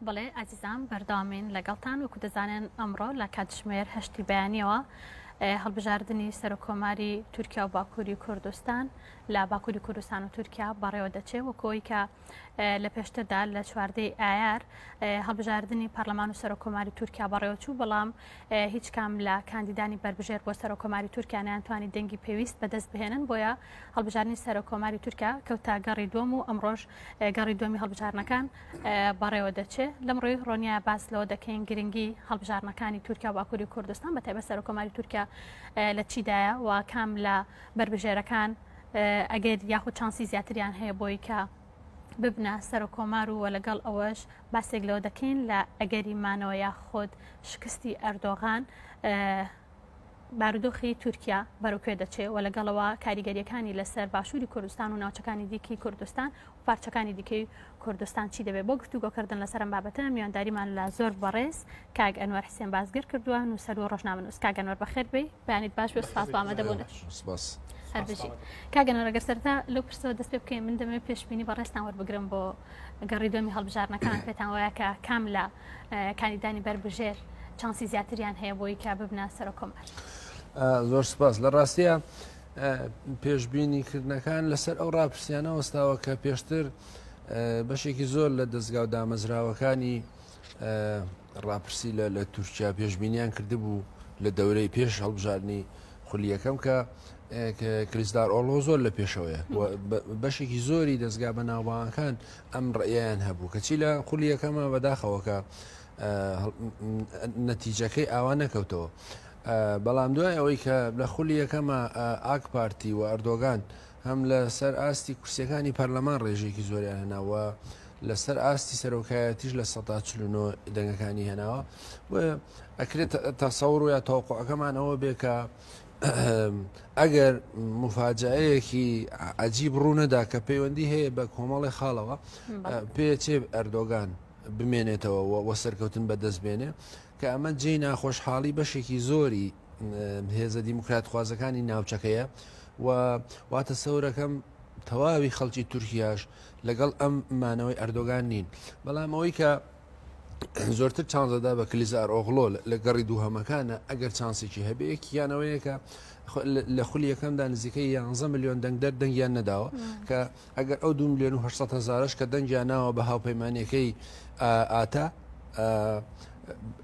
بەڵێ ئازیزان بەرداوامین لەگەڵتان وەکو دەزانن ئەمڕۆ لە کاتژمێر هەشتی بەیانیەوە هەڵبژاردننی سەرۆکۆماری تورکیا و باکووری کوردستان لە باکووری کوردستان و تورکیا بەڕێوە دەچێت وەکۆی کە لە پێشتردا لە چواردەی ئایار هەڵبژاردننی پەرلەمان و سەرۆکۆماری تورکیا بەڕێوە چوو بەڵام هیچ کام لە کاندیدانی بربژێر بۆ سەرۆکۆماری تورکیا نەیانتوانی دەنگی پێویست بەدەست بهێنن بۆیە هەڵبژاردننی سەرۆکۆماری تورکیا کەوتا گەڕی دووەم و ئەمڕۆژ گەڕی دووەمی هەڵبژاردنەکان بەڕێوە دەچێت لەمڕۆی ڕۆنیا باس لەوە دەکەین گرنگی هەڵبژاردنەکانی تورکیا و باکووری کوردستان بەتایبەت سەرۆکۆماری تورکیا لە چیدایە و کام لە بربژێرەکان ئەگەر یاخود چانسی زیاتریان هەیە بۆی کە ببنە سەرۆکۆمار و لەگەڵ ئەوەش باسێک لەوە دەکەین لە ئەگەری مانەوە یاخود شکستی ئەردۆغان بارودۆخی تورکیا بەرەوکوێ دەچێت و لەگەڵەوە کاریگەریەکانی لەسەر باشووری کوردستان و ناوچەکانی دیکی کوردستان و پارچەکانی دیکەی کوردستان چی دەبێت بۆ گفتوگۆکردن لەسەر ئەم بابەتە میوانداریمان لە زۆر بەڕێز کاگ ئەنوەر حسێن بازگیر کردووە نووسەر و ڕۆژنامەنووس. کاگ ئەنوەر بەخێر بێ بەیانیت باش بێ سپاس بۆ ئامادەبوونت. هەربژی کاگ ئەنوەر ئەگەر سەرەتا لەو پرسەوە دەست پێ بکەین من دەمەوێت پێشبینی بەڕێستان وەربگرم بۆ گەڕی دووەمی هەڵبژاردنەکان پێتان وایە کە کام لە کاندیدانی بربژێر چانسی زیاتریان هەیە بۆی کە ببنە سەرۆکۆمار. زۆر سپاس لە ڕاستیە پێشبینیکردنەکان لەسەر ئەو ڕاپرسیانە وەستاوە کە پێشتر بەشێکی زۆر لە دەستگا و دامەزراوەکانی ڕاپرسی لە تورکیا پێشبینیان کردبوو لە دەورەی پێش هەڵبژاردننی خولیەکەم کە کریسدار ئۆڵۆ زۆر لە پێشەوەیە بەشێکی زۆری دەستگا بەناوبانەکان ئەم ڕێیان هەبوو کەچی لە خولیەکەمە بەداخەوەکە نەتیجەکەی ئاوا نەکەوتەوە. بەڵام دوای ئەوەی کە لە خولی یەکەمە ئاک پارتی و ئەردۆگان هەم لە سەر ئاستی کورسیەکانی پەرلەمان ڕێژێکی زۆریان هێناوە لەسەر ئاستی سەرۆکایەتیش لە ١49 دەنگەکانی هێناوە ئەکرێت تەسەوڕ و یا تەوقعەکەمان ئەوە بێ کە ئەگەر مفاجعەیەکی عەجیب ڕوونەدا کە پەیوەندی هەیە بە کۆمەڵی خاڵەوە پێچێ ئەردۆگان بمێنێتەوە وە سەرکەوتن بەدەست بێنێ کە ئەمە جێی ناخۆشحاڵی بەشێکی زۆری هێزە دیموکرات خوازەکانی ناوچەکەیە و واتە سەورەکەم تەواوی خەڵکی تورکیاش لەگەڵ ئەم مانەوەی ئەردۆگان نین. بەڵام ئەوەی کە زۆرتر چانزەدا بە کلیزار ئۆغڵۆ لە گەڕی دووهەمەکانە ئەگەر چانسێکی هەبێ یەکیانەوەیە کە لە خولی یەکەمدا نزیکەی 11 میلیۆن دەنگدەر دەنگیان نەداوە کە ئەگەر ئەو 2 میلیۆن و 800 هەزارش کە دەنگیان ناوە بە هاوپەیمانیەکەی ئاتا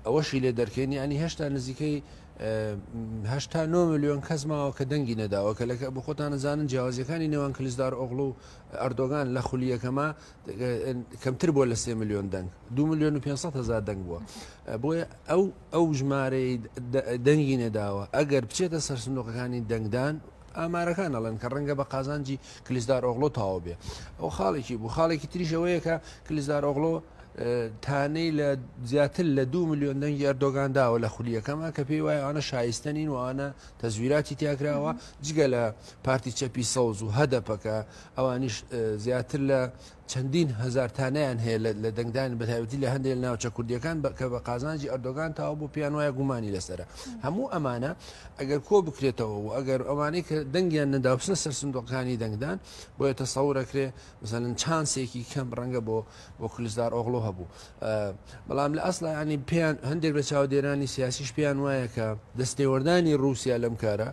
ئەوەشی لێ دەرکەین ینی هێشتا نزیکەی 89 میلیۆن کەس ماوە کە دەنگی نەداوە کە لەکە بە خۆتان نەزانن جیاوازیەکانی نێوان کلیزدار ئۆغڵ و ئەردۆگان لە خولیەکەمە کەمتر بووە لە 3 میلیۆن دەنگ 2 میلیۆن و 500 هزار دەنگ بووە بۆیە ئەو ژمارەی دەنگی نەداوە ئەگەر بچێتە سەر سندوقەکانی دەنگدان ئامارەکان ئەڵێن کە ڕەنگە بە قازانجی کلیزدار ئۆغڵۆ تاوا بێ ئەو خاڵێکی بوو خاڵێکی تریشەوەیە کە کلیزدار ئۆغڵۆ تانەی لە زیاتر لە 2 میلیۆن دەنگی ئەردۆگانداوە لە خولیەکەمە کە پێی وایە ئەوانە شایستەنین و ئەوانە تەزویراتی تیاکراوە جگە لە پارتی چەپی سەوز و هەدەپەکە ئەوانیش زیاتر لە چەندین هزار تانیان هەیە لە دەنگدان بەتایبەتی لە هەندێک ناوچە کوردیەکان کە بە قازانجی ئەردۆگان تاوا بۆ پیان وایە گومانی لەسرە هەموو ئەمانە ئەگەر کۆ بکرێتەوە و ئەگەر ئەوانەی کە دەنگیان نەداوسنە سەر سندوقەکانی دەنگدان بۆیە تەسەوڕەکرێ مثلەن چانسێکی کەم ڕەنگە بۆ کلیزدار ئۆغڵۆ هەبوو. بەڵام لە ئەسڵ ینی پێیان هەندێک لە چاودێرانی سیاسیش پێیان وایە کە دەستێوەردانی رووسیا لەم کارە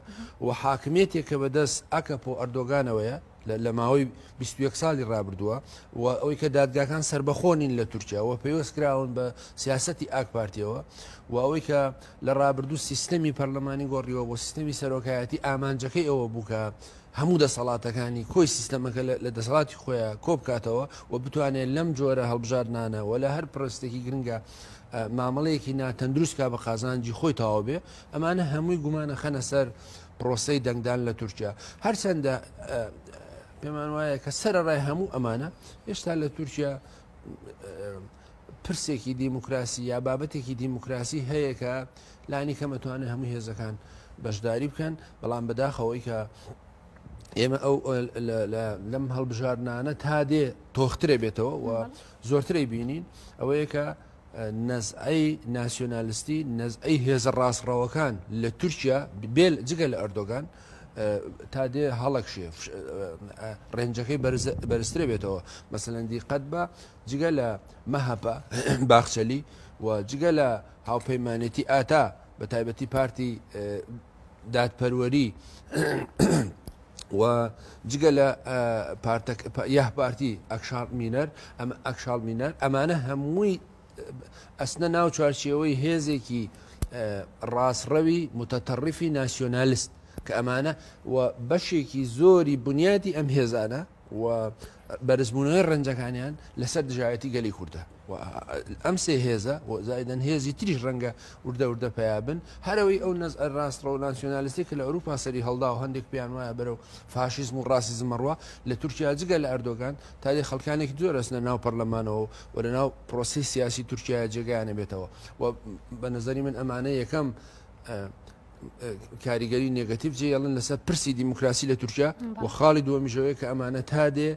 و حاکمێتێک کە بەدەست ئەکە بۆ ئەردۆگانەوەیە لە ماوەی 21 ساڵی ڕابردووە و ئەوەی کە دادگاکان سربەخۆنین لە تورکیاوە پێوەست کراون بە سیاسەتی ئاک پارتیەوە و ئەوەی کە لە ڕابردوو سیستەمی پەرلەمانی گۆڕیەوە بۆ سیستەمی سەرۆکایەتی ئامانجەکەی ئەوە بوو کە هەموو دەسەڵاتەکانی کۆی سیستەمەکە لە دەسەڵاتی خۆیان کۆ بکاتەوە و بتوانێت لەم جۆرە هەڵبژاردنانە و لە هەر پرستێکی گرنگە مامەڵەیەکی ناتەندروستکە بە قازانجی خۆی تاوا بێ ئەمانە هەمووی گومانە خەنە سەر پرۆسەی دەنگدان لە تورکیا هەرچەندە پێمان وایە کە سەرەڕای هەموو ئەمانە هێشتا لە تورکیا پرسێکی دیموکراسی یا بابەتێکی دیموکراسی هەیە کە لانی کەمەتوانێت هەموو هێزەکان بەشداری بکەن بەڵام بەداخەوەی کە ئێمە ئەو لەم هەڵبژاردنانە تا دێ تۆخترێ بێتەوە و زۆرترەی بینین ئەوەیە کە نەزعەی ناسیۆنالیستی نەزعەی هێزە ڕاستڕەوەکان لە تورکیا بێل جگە لە ئەردۆگان تا دێ هەڵەکشێ ڕێنجەکەی بەرزترێ بێتەوە مەسەلەن دیقەت بە جگە لە مەهەپە باخچەلی و جگە لە هاوپەیمانێتی ئاتا بە تایبەتی پارتی دادپەروەری و جگە لە یاه پارتی ئەکشاڵ مینەر ئەمانە هەمووی ئەسنە ناو چوارچێوەی هێزێکی ڕاستڕەوی متەتەڕیفی ناسیۆنالیست کە ئەمانە و بەشێکی زۆری بنیادی ئەم هێزانە و بەرزبوونەوەی ڕەنجەکانیان لەسەر دژایەتی گەلی کوردە ئەم سێ هێزە و زایدەن هێزی تریش ڕەنگە وردە پێیابن هەرەوەی ئەو نەزئەر ڕاستڕە و ناسیۆنالیستی کە لە ئەوروپا سەری هەڵدا و هەندێک پێیان وایە بەرەو فاشیزم و ڕاسیزم مەڕوا لە تورکیا جگە لە ئەردۆگان تا دێ خەڵکانێکی زۆر ئەسنە ناو پەرلەمانەوە و لە ناو پرۆسی سیاسی تورکیا جێگایانە بێتەوە و بە نەزەری من ئەمانە یەکەم کاریگەری نێگەتیڤ جێڵن لەسەر پرسی دیموکراسی لە تورکیا و خاڵی دووەمیژەوەی کە ئەمانە تا دێ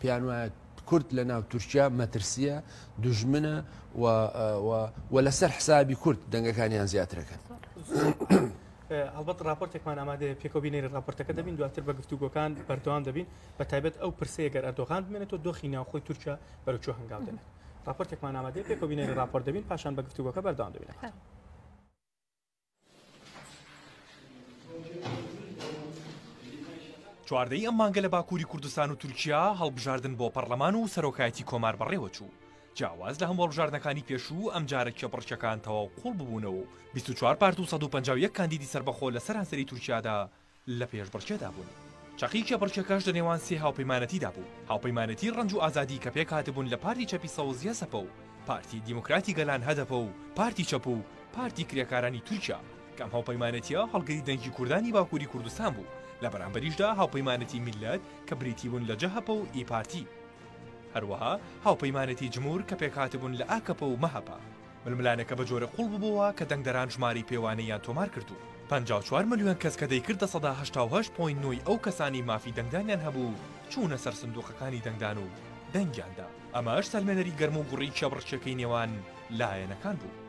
پیان وایە کورد لە ناو تورکیا مەترسیە دوژمنە و لەسەر حسابی کورد دەنگەکانیان زیاترەکەن. هەڵبەت راپۆرتێکمان ئامادەیە پێکۆبینەی راپۆرتەکە دەبین دواتر بە گفتوگۆکان بەردەوام دەبین بە تایبەت ئەو پرسەیە گەر ئەردۆغان بمێنێتەوە دۆخی ناوخۆی تورکیا بەرەوچۆ هەنگاو دێنێت. راپۆرتێکمان ئامادەیە پێکۆبینەی راپۆرت دەبین پاشان بە گفتوگۆکە بەردەوام دەبین. چواردەی ئەم مانگە لە باکووری کوردستان و تورکیا هەڵبژاردن بۆ پەرلەمان و سەرۆکایەتی کۆمار بەڕێوە چوو. جیاواز لە هەموو هەڵبژاردنەکانی پێشوو ئەم جارە کێبڕچەکان تەواو قوڵ ببوونەوە و 24 پارت و 151 کاندیدی سربەخۆ لە سەرانسەری تورکیادا لە پێشبڕچێدا بوون. چەقی کێبڕچەکەش لە نێوان سێ هاوپەیمانەتیدا بوو. هاوپەیمانەتی ڕەنج و ئازادی کە پێک هاتبوون لە پارتی چەپی سەوزیە سەپە و پارتی دیموکراتی گەلان هەدەپە و پارتی چەپ و پارتی کرێکارانی تورکیا کەم هاوپەیمانەتیە هەڵگەری دەنگی کوردانی باکووری کوردستان بوو. لە بەرامبەریشدا هاوپەیمانەتی میلەت کە بریتی بوون لە جەهەپە و ئیپارتی هەروەها هاوپەیمانەتی جمهور کە پێکهاتبوون لە ئاکەپە و مەهەپە ململانەکە بە جۆرە قوڵ ببووە کە دەنگدەران ژماری پێوانەیان تۆمار کردو 54 ملیۆن کەس کە دەیکردە 1970.9 ئەو کەسانی مافی دەنگدانیان هەبوو چوونە سەر سندوقەکانی دەنگدان و دەنگیاندا ئەمەش سەلمێنەری گەرم و گوڕی کێبڕچەکەی نێوان لایەنەکان بوو.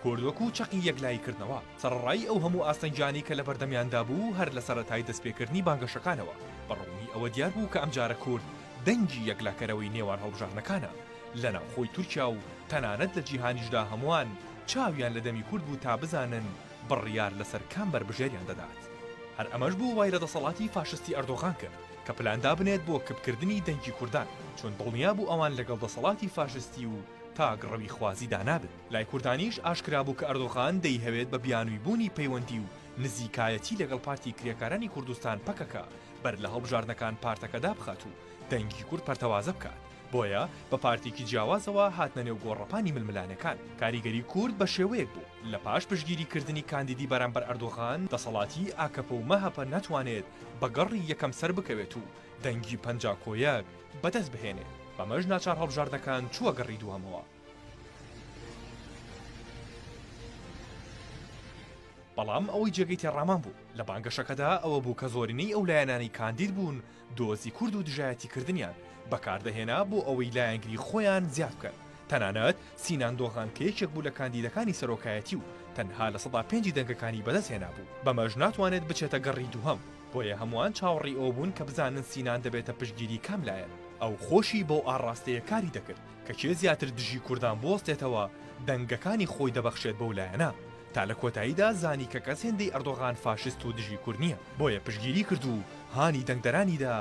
کۆردوەک و چەقی یەکلاییکردنەوە سەرڕای ئەو هەموو ئاستەنجانی کە لە بەردەمیاندا بوو هەر لە سەرەتای دەستپێکردنی بانگەشەکانەوە بەڕوونی ئەوە دیار بوو کە ئەمجارە کورد دەنگی یەکلاکەرەوەی نێوان هەڵبژاردنەکانە لە ناوخۆی تورکیا و تەنانەت لە جیهانیشدا هەمووان چاویان لە دەمی کورد بوو تا بزانن بڕیار لەسەر کام بربژێریان دەدات. هەر ئەمەش بوو وای لە دەسەڵاتی فاشستی ئەردۆغان کرد کە پلاندا بنێت بۆ کبکردنی دەنگی کوردان چۆن دڵنیا بوو ئەوان لەگەڵ دەسەڵاتی فاشستی و تا گڕەوی خوازی دانابن. لای کوردانیش ئاشکرا بوو کە ئەردۆغان دەیهەوێت بە بیانووی بوونی پەیوەندی و نزیکایەتی لەگەڵ پارتی کرێکارانی کوردستان پەکەکە بەر لە هەڵبژاردنەکان پارتەکەدا بخات و دەنگی کورد پەرتەوازە بکات. بۆیە بە پارتێکی جیاوازەوە هاتنە نێو گۆڕەپانی ململانەکان. کاریگەری کورد بە شێوەیەک بوو لە پاش پشگیریکردنی کاندیدی بەرامبەر ئەردۆغان دەسەڵاتی ئاکەپە و مەهەپە ناتوانێت بە گەڕی یەکەم سەر بکەوێت و دەنگی پەنجاکۆیەک بەدەست بهێنێت. بەمەش ناچار هەڵبژاردنەکان چووە گەڕی دووەمەوە. بەڵام ئەوەی جێگەی تێڕامان بوو لە بانگەشەکەدا ئەوە بوو کە زۆرینەی ئەو لایەنانی کاندید بوون دۆزی کورد و دژایەتی کردنیان بەکاردەهێنا بۆ ئەوەی لایەنگری خۆیان زیاد بکەن. تەنانەت سینان دۆغان کە یەکێک بوو لە کاندیدەکانی سەرۆکایەتی و تەنها لە 105 دەنگەکانی بەدەستهێنا بوو بەمەش ناتوانێت بچێتە گەڕی دووهەم. بۆیە هەمووان چاوەڕی ئەو بوون کە بزانن سینان دەبێتە پشتگیری کام لایەن. ئەو خۆشی بۆ ئاڕاستەیە کاری دەکرد کە کێ زیاتر دژی کوردان بۆستێتەوە دەنگەکانی خۆی دەبەخشێت بەو لایەنە. تا لە کۆتاییدا زانی کە کەس هێندەی ئەردۆغان فاشست و دژی کورد نییە بۆیە پشگیری کرد و هانی دەنگدەرانیدا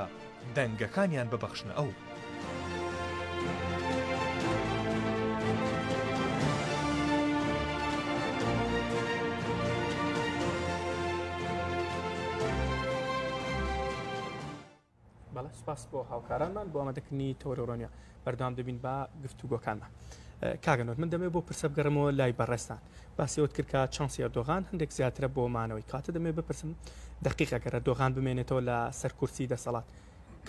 دەنگەکانیان ببەخشنە ئەو. بەڵێ سوپاس بۆ هاوکارانمان بۆ ئامادەکردنی تەوەرۆڕۆنیە بەردەوام دەبین بە گفتوگۆکانمان. کاگەنۆت من دەمێ بۆ پرسە بگەڕمەوە لای بەڕێستان باسیەوەت کرد کە چانسی ئەردۆغان هەندێک زیاترە بۆ مانەوەی کاتە دەمێ بپرسم دقیقە گەرە ئەردۆغان بمێنێتەوە لە سەر کورسی دەسەڵات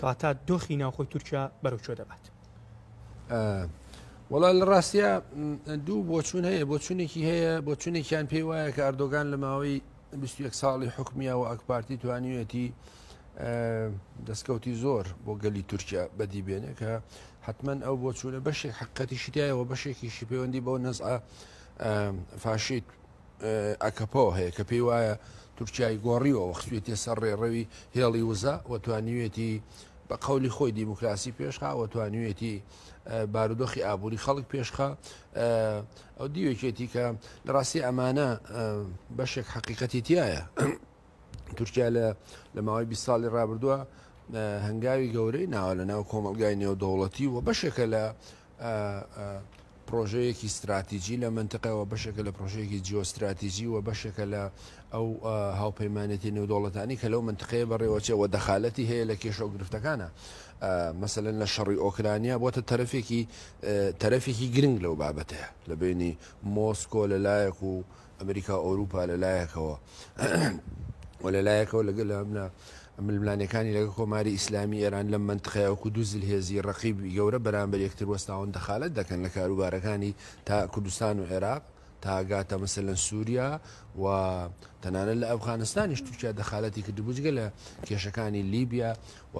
کاتە دۆخی ناوخۆی تورکیا بەرەوچۆ دەبات. وەڵا لە ڕاستیە دوو بۆچوون هەیە بۆچوونێکی هەیە بۆچوونێکیان پێی وایە کە ئەردۆغان لە ماوەی 21 ساڵی حکومیە و ئەکپارتی توانیوێتی دەستکەوتی زۆر بۆ گەلی تورکیا بەدی بێنێ کە حتمما ئەو بۆچوونە بەشێک حقەتیشی تایەوە بەشێکیشی پەیوەندی بەو نەزعە فاشیت ئەکەپۆ هەیە کە پێی وایە تورکیای گۆڕیەوە خستوێتی سەر ڕێڕەوی هێڵی وزە و توانیوێتی بە قەولی خۆی دیموکراسی پێشخا و توانیوێتی بارودۆخی ئابووری خەڵک پێشخە ئەو دیوێکێتی کە لە ڕاستی ئەمانە بەشێک حقیقەتی تایە. تورکیا لە ماوەی 20 ساڵی ڕابردووە هەنگاوی گەورەی ناوە لە ناو کۆمەلگای نێودەوڵەتی و بەشێکە لە پرۆژەیەکی استراتیژی لە منتقەوە بەشێکە لە پرۆژەیەکی جیۆستراتیژی و بەشێکە لە ئەو هاوپەیمانێتی نێودەوڵەتانی کە لەو منتقەیە بەڕێوەچێەوە دەخالەتی هەیە لە کێشە و گرفتەکانە. مەسەلەن لە شەڕی ئۆکرانیا بۆتە تەرەفێکی گرنگ لەو بابەتەیە لە بینی مۆسکۆ لەلایەک و ئەمریکا ئەوروپا لەلایەکەوە و لەلایەکەوە لەگەڵ ململانەکانی لەگە کۆماری ئیسلامی ئێران لەم منتقەیە وەکو دوو زلهێزی ڕقیبی گەورە بەرامبەر یەکتر وەستاون دەخالەت دەکەن لە کاروبارەکانی تا کوردستان و عێراق تا گاتە مەسەلەن سووریا و تەنانەت لە ئەفغانستانیش تورکیا دەخالەتی کردبووجگە لە کێشەکانی لیبیا و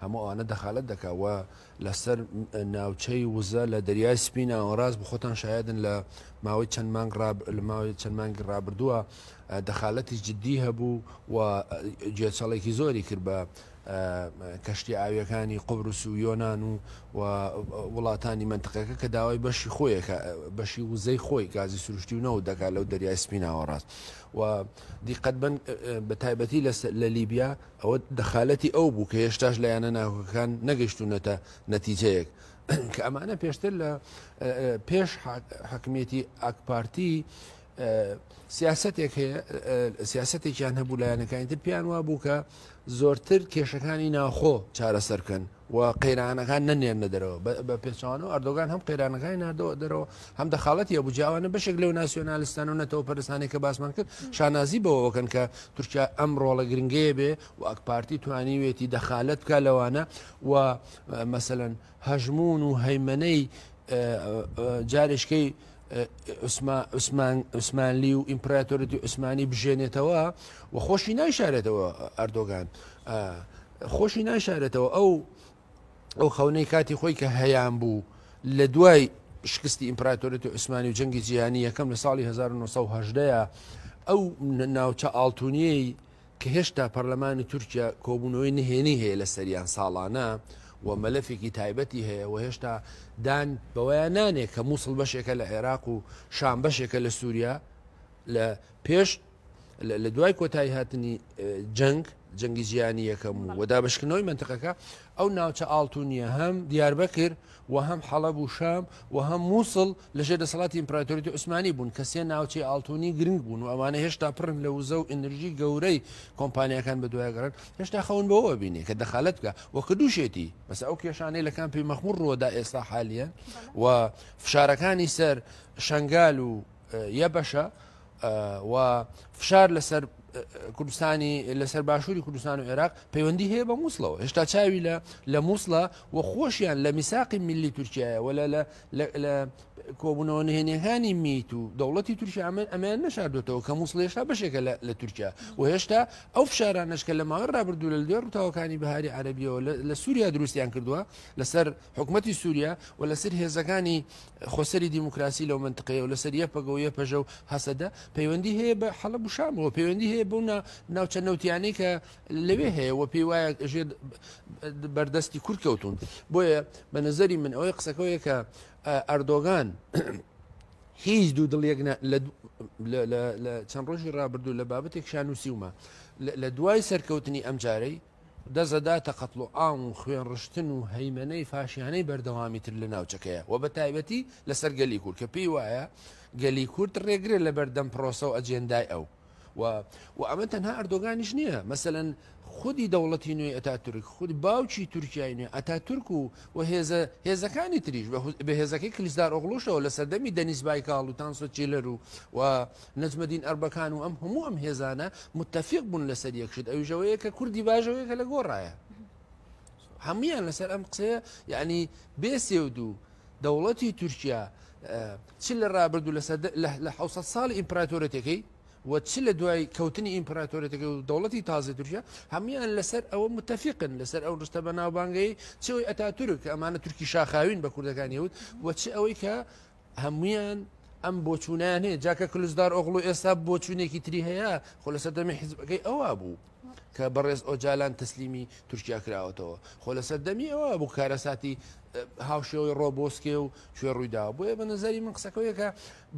هەموو ئەوانە دەخالەت دەکات و لەسەر ناوچەی وزە لە دەریای سپینە ئەوڕاست بخۆتان شایدن لە ماوەی چەند مانگی ڕابردووە دەخالەتی جددی هەبوو و گوێچەڵێکی زۆری کرد بە کەشتی ئاویەکانی قوبرس و یۆناان و وڵاتانی منتقەکە کە داوای بەشی خۆیەکە بەشی وزەی خۆی گازی سروشتی و نەوە دەکات لەو دەریای سپیناوەڕاست و دیقەت بن بە تایبەتی لە لیبیا ئەوە دەخالەتی ئەو بوو کە هێشتاش لایەنە ناوەکەکان نەگەشتونەتە نەتیجەیەک کە ئەمانە پێشتر لە پێش حکومێتی ئاکپارتی سیاستێک هەیە سیاستێکیان هەبوو لایەنەکانی تر پیان وا بوو کە زۆرتر کێشەکانی ناوخۆ چارەسەرکەن و قەیرانەکان نەنێرنە دەرەوە بە پێچوان و ئەردۆگان هەم قەیرانەکانی نردەوە دەرەوە هەم دەخاڵەتی هەبوو جیاوانە بەشێک لەو ناسیۆنالیستان و نەتەوە پەرستانی کە باسمان کرد شانازی بەوەکەن کە تورکیا ئەم ڕۆڵە گرنگەیە بێ و ئەکپارتی توانیوێتی دەخالەت بکە لەوانە و مەسەلەن هەژمون و هەیمەنەی جارێشکەی عوسمانلی و ئیمپراتۆریەتی عوسمانی بژێنێتەوە و خۆشی نایشارێتەوە ئەردۆگان خۆشی نایشارێتەوە ئەو خەونەی کاتی خۆی کە هەیان بوو لە دوای شکستی ئیمپراتۆریەتی عوسمانی و جەنگی جیهانی یەکەم لە ساڵی 1970 ئەو ناوچە ئاڵتونیەی کە هێشتا پەرلەمانی تورکیا کۆبوونەوەی نهێنی هەیە لە سەریان ساڵانە و مەلەفێکی تایبەتی هەیە و هێشتا دان بەوەیان نانێت کە مووسڵ بەشێکە لە عێراق و شام بەشێکە لە سووریا لە پێش لە دوای کۆتایی هاتنی جەنگی جیهانی یەکەم و دابشکردنەوەی منتقەکە ئەو ناوچە ئاڵتونیە هەم دیاربەکر و هەم حەڵەب و شام و هەم مووسڵ لەژێر دەسەڵاتی ئیمپراتۆریەتی عوسمانی بوون کە سێ ناوچەی ئاڵتونی گرنگ بوون و ئەوانە هێشتا پڕن لە وزە و ئەنرژی گەورەی کۆمپانیەکان بە دوایگەڕن هێشتا خەون بەوە بینێ کە دەخالەت بکە وەکە دووشێتی بەس ئەو کێشانەی لە کامپی مەخموڕ ڕۆدا ئێستا حالیە و فشارەکانی سەر شنگال و یەبەشە و فشار لەسەر کوردستانی لەسەر باشووری کوردستان و عێراق پەیوەندی هەیە بە مووسڵەوە هێشتا چاوی لە مووسڵە و خۆشیان لە میساقی میلی تورکیایە ولا لە کۆبوونەوە نهێنیەکانی میت و دەوڵەتی تورکیا ئەمەیان نەشاردوێتەوە کە مووسڵ هێشتا بەشێکە لە تورکیا و هێشتا ئەو فشارانەشکە لە ماوەی ڕابردوو لە دوێ ڕووتاوەکانی بەهاری عەرەبیەوە لە سووریا دروستیان کردووە لەسەر حکومەتی سووریا و لەسەر هێزەکانی خۆسەری دیموکراسی لەو منتقەیە و لەسەر یەپەگە و یەپەژە و هەسەدە پەیوەندی هەیە بە حەڵەب و شامەوە پەیوەندی هەیە بۆ ناوچە نەوتیانەی کە لەوێ هەیە و پێی وایە ژێر بەردەستی کورد کەوتون بۆیە بە نەزەری من ئەوەی قسەکەوەیە کە ئەردۆغان هیچ دوو دڵێک لە چەند ڕۆژی ڕابردوو لە بابەتێک شانووسیومە لە دوای سەرکەوتنی ئەم جارەی دەزەداتە قەتڵ و ئام و خوێن ڕشتن و هەیمەنەی فاشیانەی بەردەوامی تر لە ناوچەکەیە و بە تایبەتی لەسەر گەلی کورد کە پێی وایە گەلی کورد ڕێگرێت لە بەردەم پرۆسە و ئەجێندای ئەو و ئەمە تەنها ئەردۆگانیش نییە مەسەلەن خودی دەوڵەتی نوێی ئەتاتورک خودی باوکی تورکیای نوێ ئەتاتورک و هێزەکانی تریش بە هێزەکەی کلیسدار ئۆغڵوشەوە لە سەردەمی دەنیس بایکاڵ و تانسۆ چێلەر و نەجمەدین ئەربەکان و ئەم هەموو ئەم هێزانە متتەفیق بوون لەسەر یەکشت ئەوژەوەیە کە کوردی باژەوەیەکە لە گۆڕایە هەمویان لەسەر ئەم قسەیە یعنی بێسێود و دەوڵەتی تورکیا چ لە ڕابردوو لە 600 ساڵی ئیمپراتۆرەتەکەی و چ لە دوای کەوتنی ئیمپراتۆرەتەکە و دەوڵەتی تازە تورکیا هەمویان لەسەر ئەوە متتەفیقن لەسەر ئەو ڕستە بە ناوبانگەی چەوەی ئەتاتورک ئەمانە تورکی شاخاوین بە کوردەکانی وت و چ ئەوەی کە هەمویان ئەم بۆچوونیان هەیە جاکە کلوزدار ئۆغڵ و ئێستا بۆچوونێکی تری هەیە خۆ لە سەردەمی حیزبەکەی ئەوە بوو کە بەڕێز ئۆجالان تەسلیمی تورکیا کراوەتەوە خۆ لە سەردەمی ئەوە بوو کارەساتی هاوشێوەی ڕۆبۆسکێ و شوێ ڕوویداوە بۆیە بە نظری من قسەکەوەیەکە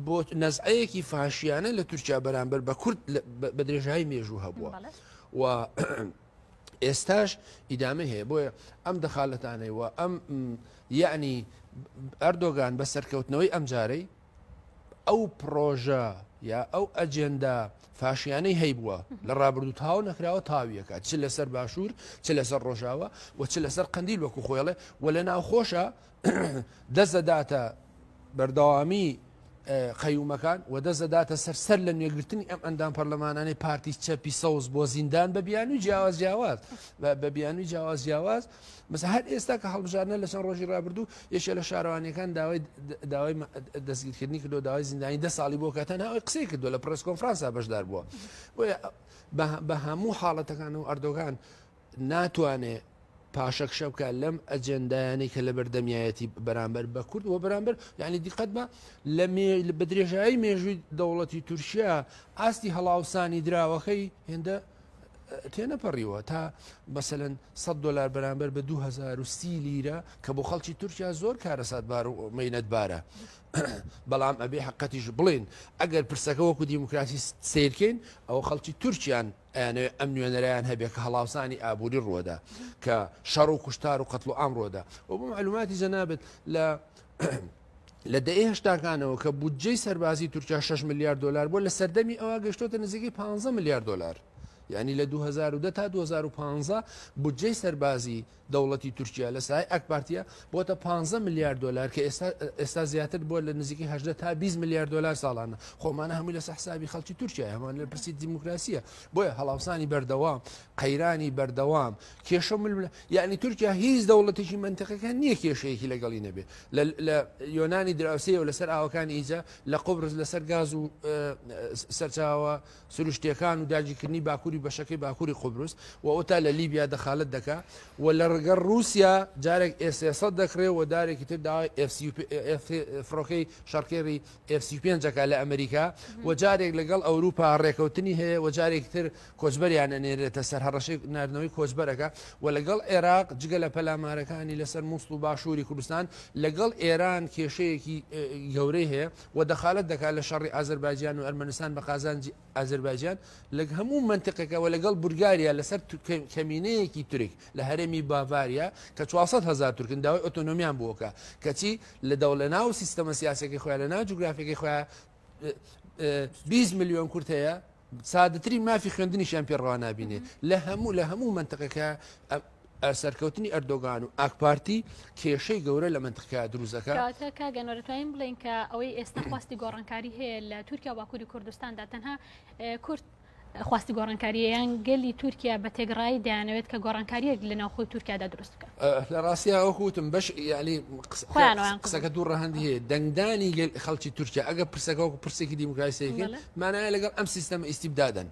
بۆ نەزعەیەکی فاشیانە لە تورکیا بەرامبەر بە کورد بە درێژایی مێژوو هەبووە و ئێستاش ئیدامە هەیە بۆیە ئەم دەخالەتانەوە ئەم یعنی ئەردۆگان بە سەرکەوتنەوەی ئەم جارەی ئەو پرۆژە یا ئەو ئەجێندا فاشیانەی هەیبووە لە ڕابردوو تاو نەکراوە تاویەکە چ لەسەر باشوور چ لەسەر ڕۆژاوە و چ لەسەر قندیل وەکو خۆڵێ و لە ناوخۆشە دەزەداتە بەردەوامی قەیومەکان و دەزەداتە سەر لە نوێگرتنی ئەم ئەندام پەرلەمانانەی پارتی چەپی سەوز بۆ زیندان بە بیانوی جیاواز بە بیانوی جیاواز مەسە هەر ئێستا کە هەڵبژارنە لە چەند ڕۆژی ڕابردوو یەکێ لە شارەوانیەکان داوای دەستگیرکردنی کردو داوای زیندانی 10 ساڵی بۆ کاتە ناوی قسەی کردو لە پرس کۆنفرانسا بەشدار بووە بۆیە بە هەموو حاڵەتەکان و ئەردۆگان ناتوانێت پاشەکشە بکە لەم ئەجێندایانی کە لە بەردەمیایەتی بەرامبەر بە کورد و بەرامبەر یعنی دیقەت بە بە درێژایی مێژووی دەوڵەتی تورکیا ئاستی هەڵاوسانی دراوەکەی هێندە تێنەپەڕیوە تا مەسەلەن $100 بەرامبەر بە 2030 لیرە کە بۆ خەڵکی تورکیا زۆر کارەساتبار و مەینەتبارە بەڵام ئەبێ حقەتیش بڵێن ئەگەر پرسەکە وەکو دیموکراسی سیرکەین ئەو خەڵکی تورکیان ئەم نوێنەرایان هەبێت کە هەڵاوسانی ئابووری ڕۆدا کە شەڕ و کوشتار و قەتڵ و ئام ڕۆدا و بۆ معلوماتی جەنابێت لە دەئێ هەشتاکانەوە کە بودجەی سەربازی تورکیا $6 ملیارد بۆ لە سەردەمی ئەوە گەشتۆتە نزیکی $15 ملیارد یعنی لە 2010 تا 2015 بودجەی سەربازی دەوڵەتی تورکیا لە سای ئەک پارتیە بۆتە $15 ملیارد کە ئێستا زیاتر بۆ لە نزیکی 18 تا $20 ملیارد ساڵانە خۆمانە هەمووی لە حسابی خەڵکی تورکیا هەمان لە پرسی دیموکراسیە بۆیە هەڵاوسانی بەردەوام قەیرانی بەردەوام کێشە یعنی تورکیا هیچ دەوڵەتێکی منتەقەکان نییە کێشەیەکی لەگەڵی نەبێت لە یۆنانی دراوسەیە و لەسەر ئاوەکانی ئیجا لە قۆبرز لەسەر گاز و سەرچاوە سروشتیەکان و داگیرکردنی باکووری بەشەکەی باکووری قۆبرس و ئەوتا لە لیبیا دەخالت دەکا و لە ڕگەر رووسیا جارێک ئێسێسە دەکرێت و دارێکی تر داوای فڕۆکەی شەڕکێڕی F-35 لە ئەمریکا و جارێک لەگەڵ ئەوروپا ڕێکەوتنی هەیە و جارێک تر کۆچبەریان ئەنێرێتە سەر هەڕەشەی ناردنەوەی کۆچبەرەکە و لەگەڵ عێراق جگە لە پەلامارەکانی لەسەر مووسڵ و باشووری کوردستان لەگەڵ ئێران کێشەیەکی گەورەی هەیە و دەخالت دەکات لە شەڕی ئازەربایجان و ئەرمەنستان بە قازانجی ئازەربایجان لە هەموو منتقەکەەوە لەگەڵ بورگاریا لەسەر کەمینەیەکی تورک لە هەرێمی باڤاریا کە 400,000 تورکن داوای ئۆتۆنۆمیان بووکە کەچی لە دەوڵە ناو سیستەمە سیاسەکەی خۆیان لە ناو جوگرافیەکەی خۆیان 20 میلیۆن کورد هەیە سادەترین مافی خوێندنیشیان پێڕوا نابینێ لە هەموو منتقەکە سەرکەوتنی ئەردۆگان و ئاکپارتی کێشەی گەورە لە منتقەکە دروستەکە گەنۆرەتوانین بڵین کە ئەوەی ئێستا خواستی گۆڕانکاری هەیە لە تورکیا و باکووری کوردستاندا تەنها کورد خواستی گۆڕانکارییان گەلی تورکیا بە تێگڕایی دەیانەوێت کە گۆڕانکاریەک لە ناوخۆی تورکیادا دروست بکە لە ڕاستیا ئەوکوتم بەش ینی قسەکە دوو ڕەهەندی هەیە دەنگدانی خەڵکی تورکیا ئەگە پرسەکە وەکو پرسێکی دیموکراسیەکە مانایە لەگەڵ ئەم سیستەمە ئیستیبدادن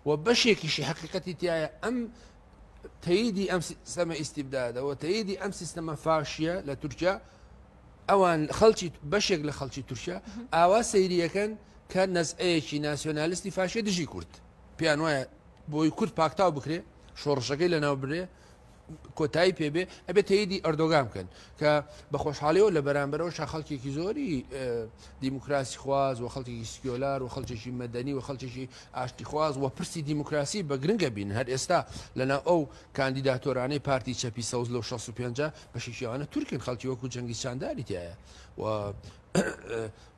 و بەشێکیشی حقیقەتی تایە ئەم تەییدی ئەم سیستەمە ئیستیبدادەوە تەییدی ئەم سیستەمە فاشیە لە تورکیا ئەوان خەڵکی بەشێک لە خەڵکی تورکیا ئاوا سەیریەکەن کە نەزعەیەکی ناسیۆنالیستی فاشیە دژی کورد پیان وایە بۆی کورد پاکتاو بکرێ شۆڕشەکەی لەناو برێ کۆتایی پێبێ ئەبێت تەییدی ئەردۆگان بکەن کە بە خۆشحاڵیەوە لە بەرامبەرەوە خەڵکێکی زۆری دیموکراسی خواز و خەڵکێکی سکیۆلار و خەڵکێکی مەدەنی و خەڵکێکی ئاشتی خواز و پرسی دیموکراسی بە گرنگە بین هەر ئێستا لەناو ئەو کاندیداتۆرانەی پارتی چەپی سەوز لەو 65 بەشیشیوانە تورکن خەڵکی وەکو جەنگی چانداری تایە و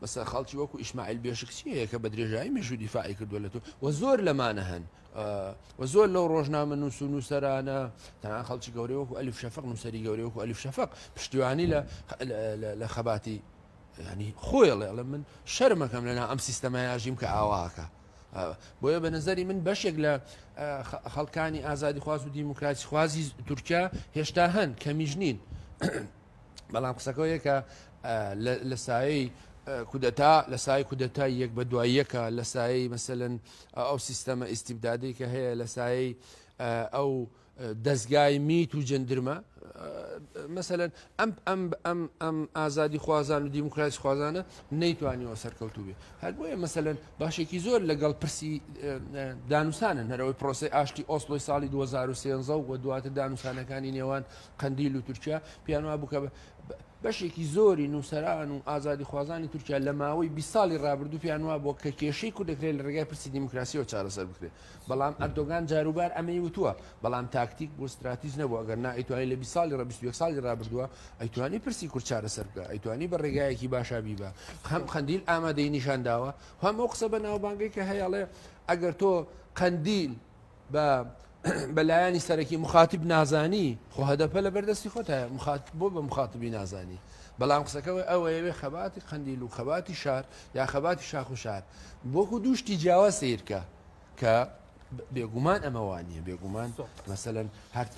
مەسا خەڵکی وەکو ئیشماعیل بێشکچیەیە کە بە درێژایی مێژووی دیفاعی کردووە لە تۆ و زۆر لەمانە هەن و زۆر لەو ڕۆژنامە نووس و نووسەرانە تەنها خەڵکی گەورەی وەکو ئەلیف شەفق نووسەری گەورەی وەکو ئەلیف شەفق پشتیوانی لە خەباتی ینی خۆیڵێ ئەڵێ من شەرمەکەم لەنا ئەم سیستەمای ئاژیم کە ئاواکە بۆیە بە نظری من بەشێک لە خەڵکانی ئازادی خواز و دیموکراسی خوازی تورکیا هێشتا هەن کەمیژ نین بەڵام قسەکەوەیە کە لە سایەی کودەتا لە سای کودەتا یەک بە دواییەکە لە سایەی مەسەلەن ئەو سیستەمە ئیستیبدادی کە هەیە لە سایەی ئەو دەستگای میت و جەندرمە مثلەن ئەم ئازادی خوازان و دیموکراسی خوازانە نەیتوانیەوە سەرکەوتوو بێ هەر بۆیە مثلەن باشێکی زۆر لەگەڵ پرسی دانووسانن هەرەوەی پرۆسی ئاشتی ئۆسلۆی ساڵی 2013 و دواتر دانووسانەکانی نێوان قەندیل و تورکیا پیانوا بووکە بەشێکی زۆری نووسەران و ئازادی خوازانی تورکیا لە ماوەی 20 ساڵی ڕابردوو پیانوا بۆ کە کێشەی کو دەکرێت لە ڕێگای پرسی دیموکراسیەوە چارەسەر بکرێت بەڵام ئەردۆگان جاروبار ئەمەی وتووە بەڵام تاکتیک بۆ استراتیژ نەبوو ئەگەر ئەیتوانی لە 20 ساڵی 21 ساڵی ڕابردووە ئەیتوانی پرسی کورد چارەسەر بکە ئەیتوانی بە ڕێگایەکی باشا بیبە قەندیل ئامادەی نیشان داوە هەم ئەو قسە بە ناوبانگەی کە هەیەڵێ ئەگەر تۆ قەندیل بەلایانی سەرەکی مخاتب نازانی خۆ هەدەپە لە بەردەستی خۆتە بۆ بە مخاتبی نازانی بەڵام قسەکەەوە ئەوەیەوێ خەباتی قەندیل و خەباتی شار یا خەباتی شاخ و شار بۆکو دووشتی جیاوە سیرکە کە بێگومان ئەمەوانیە بێگومان مەسەلەن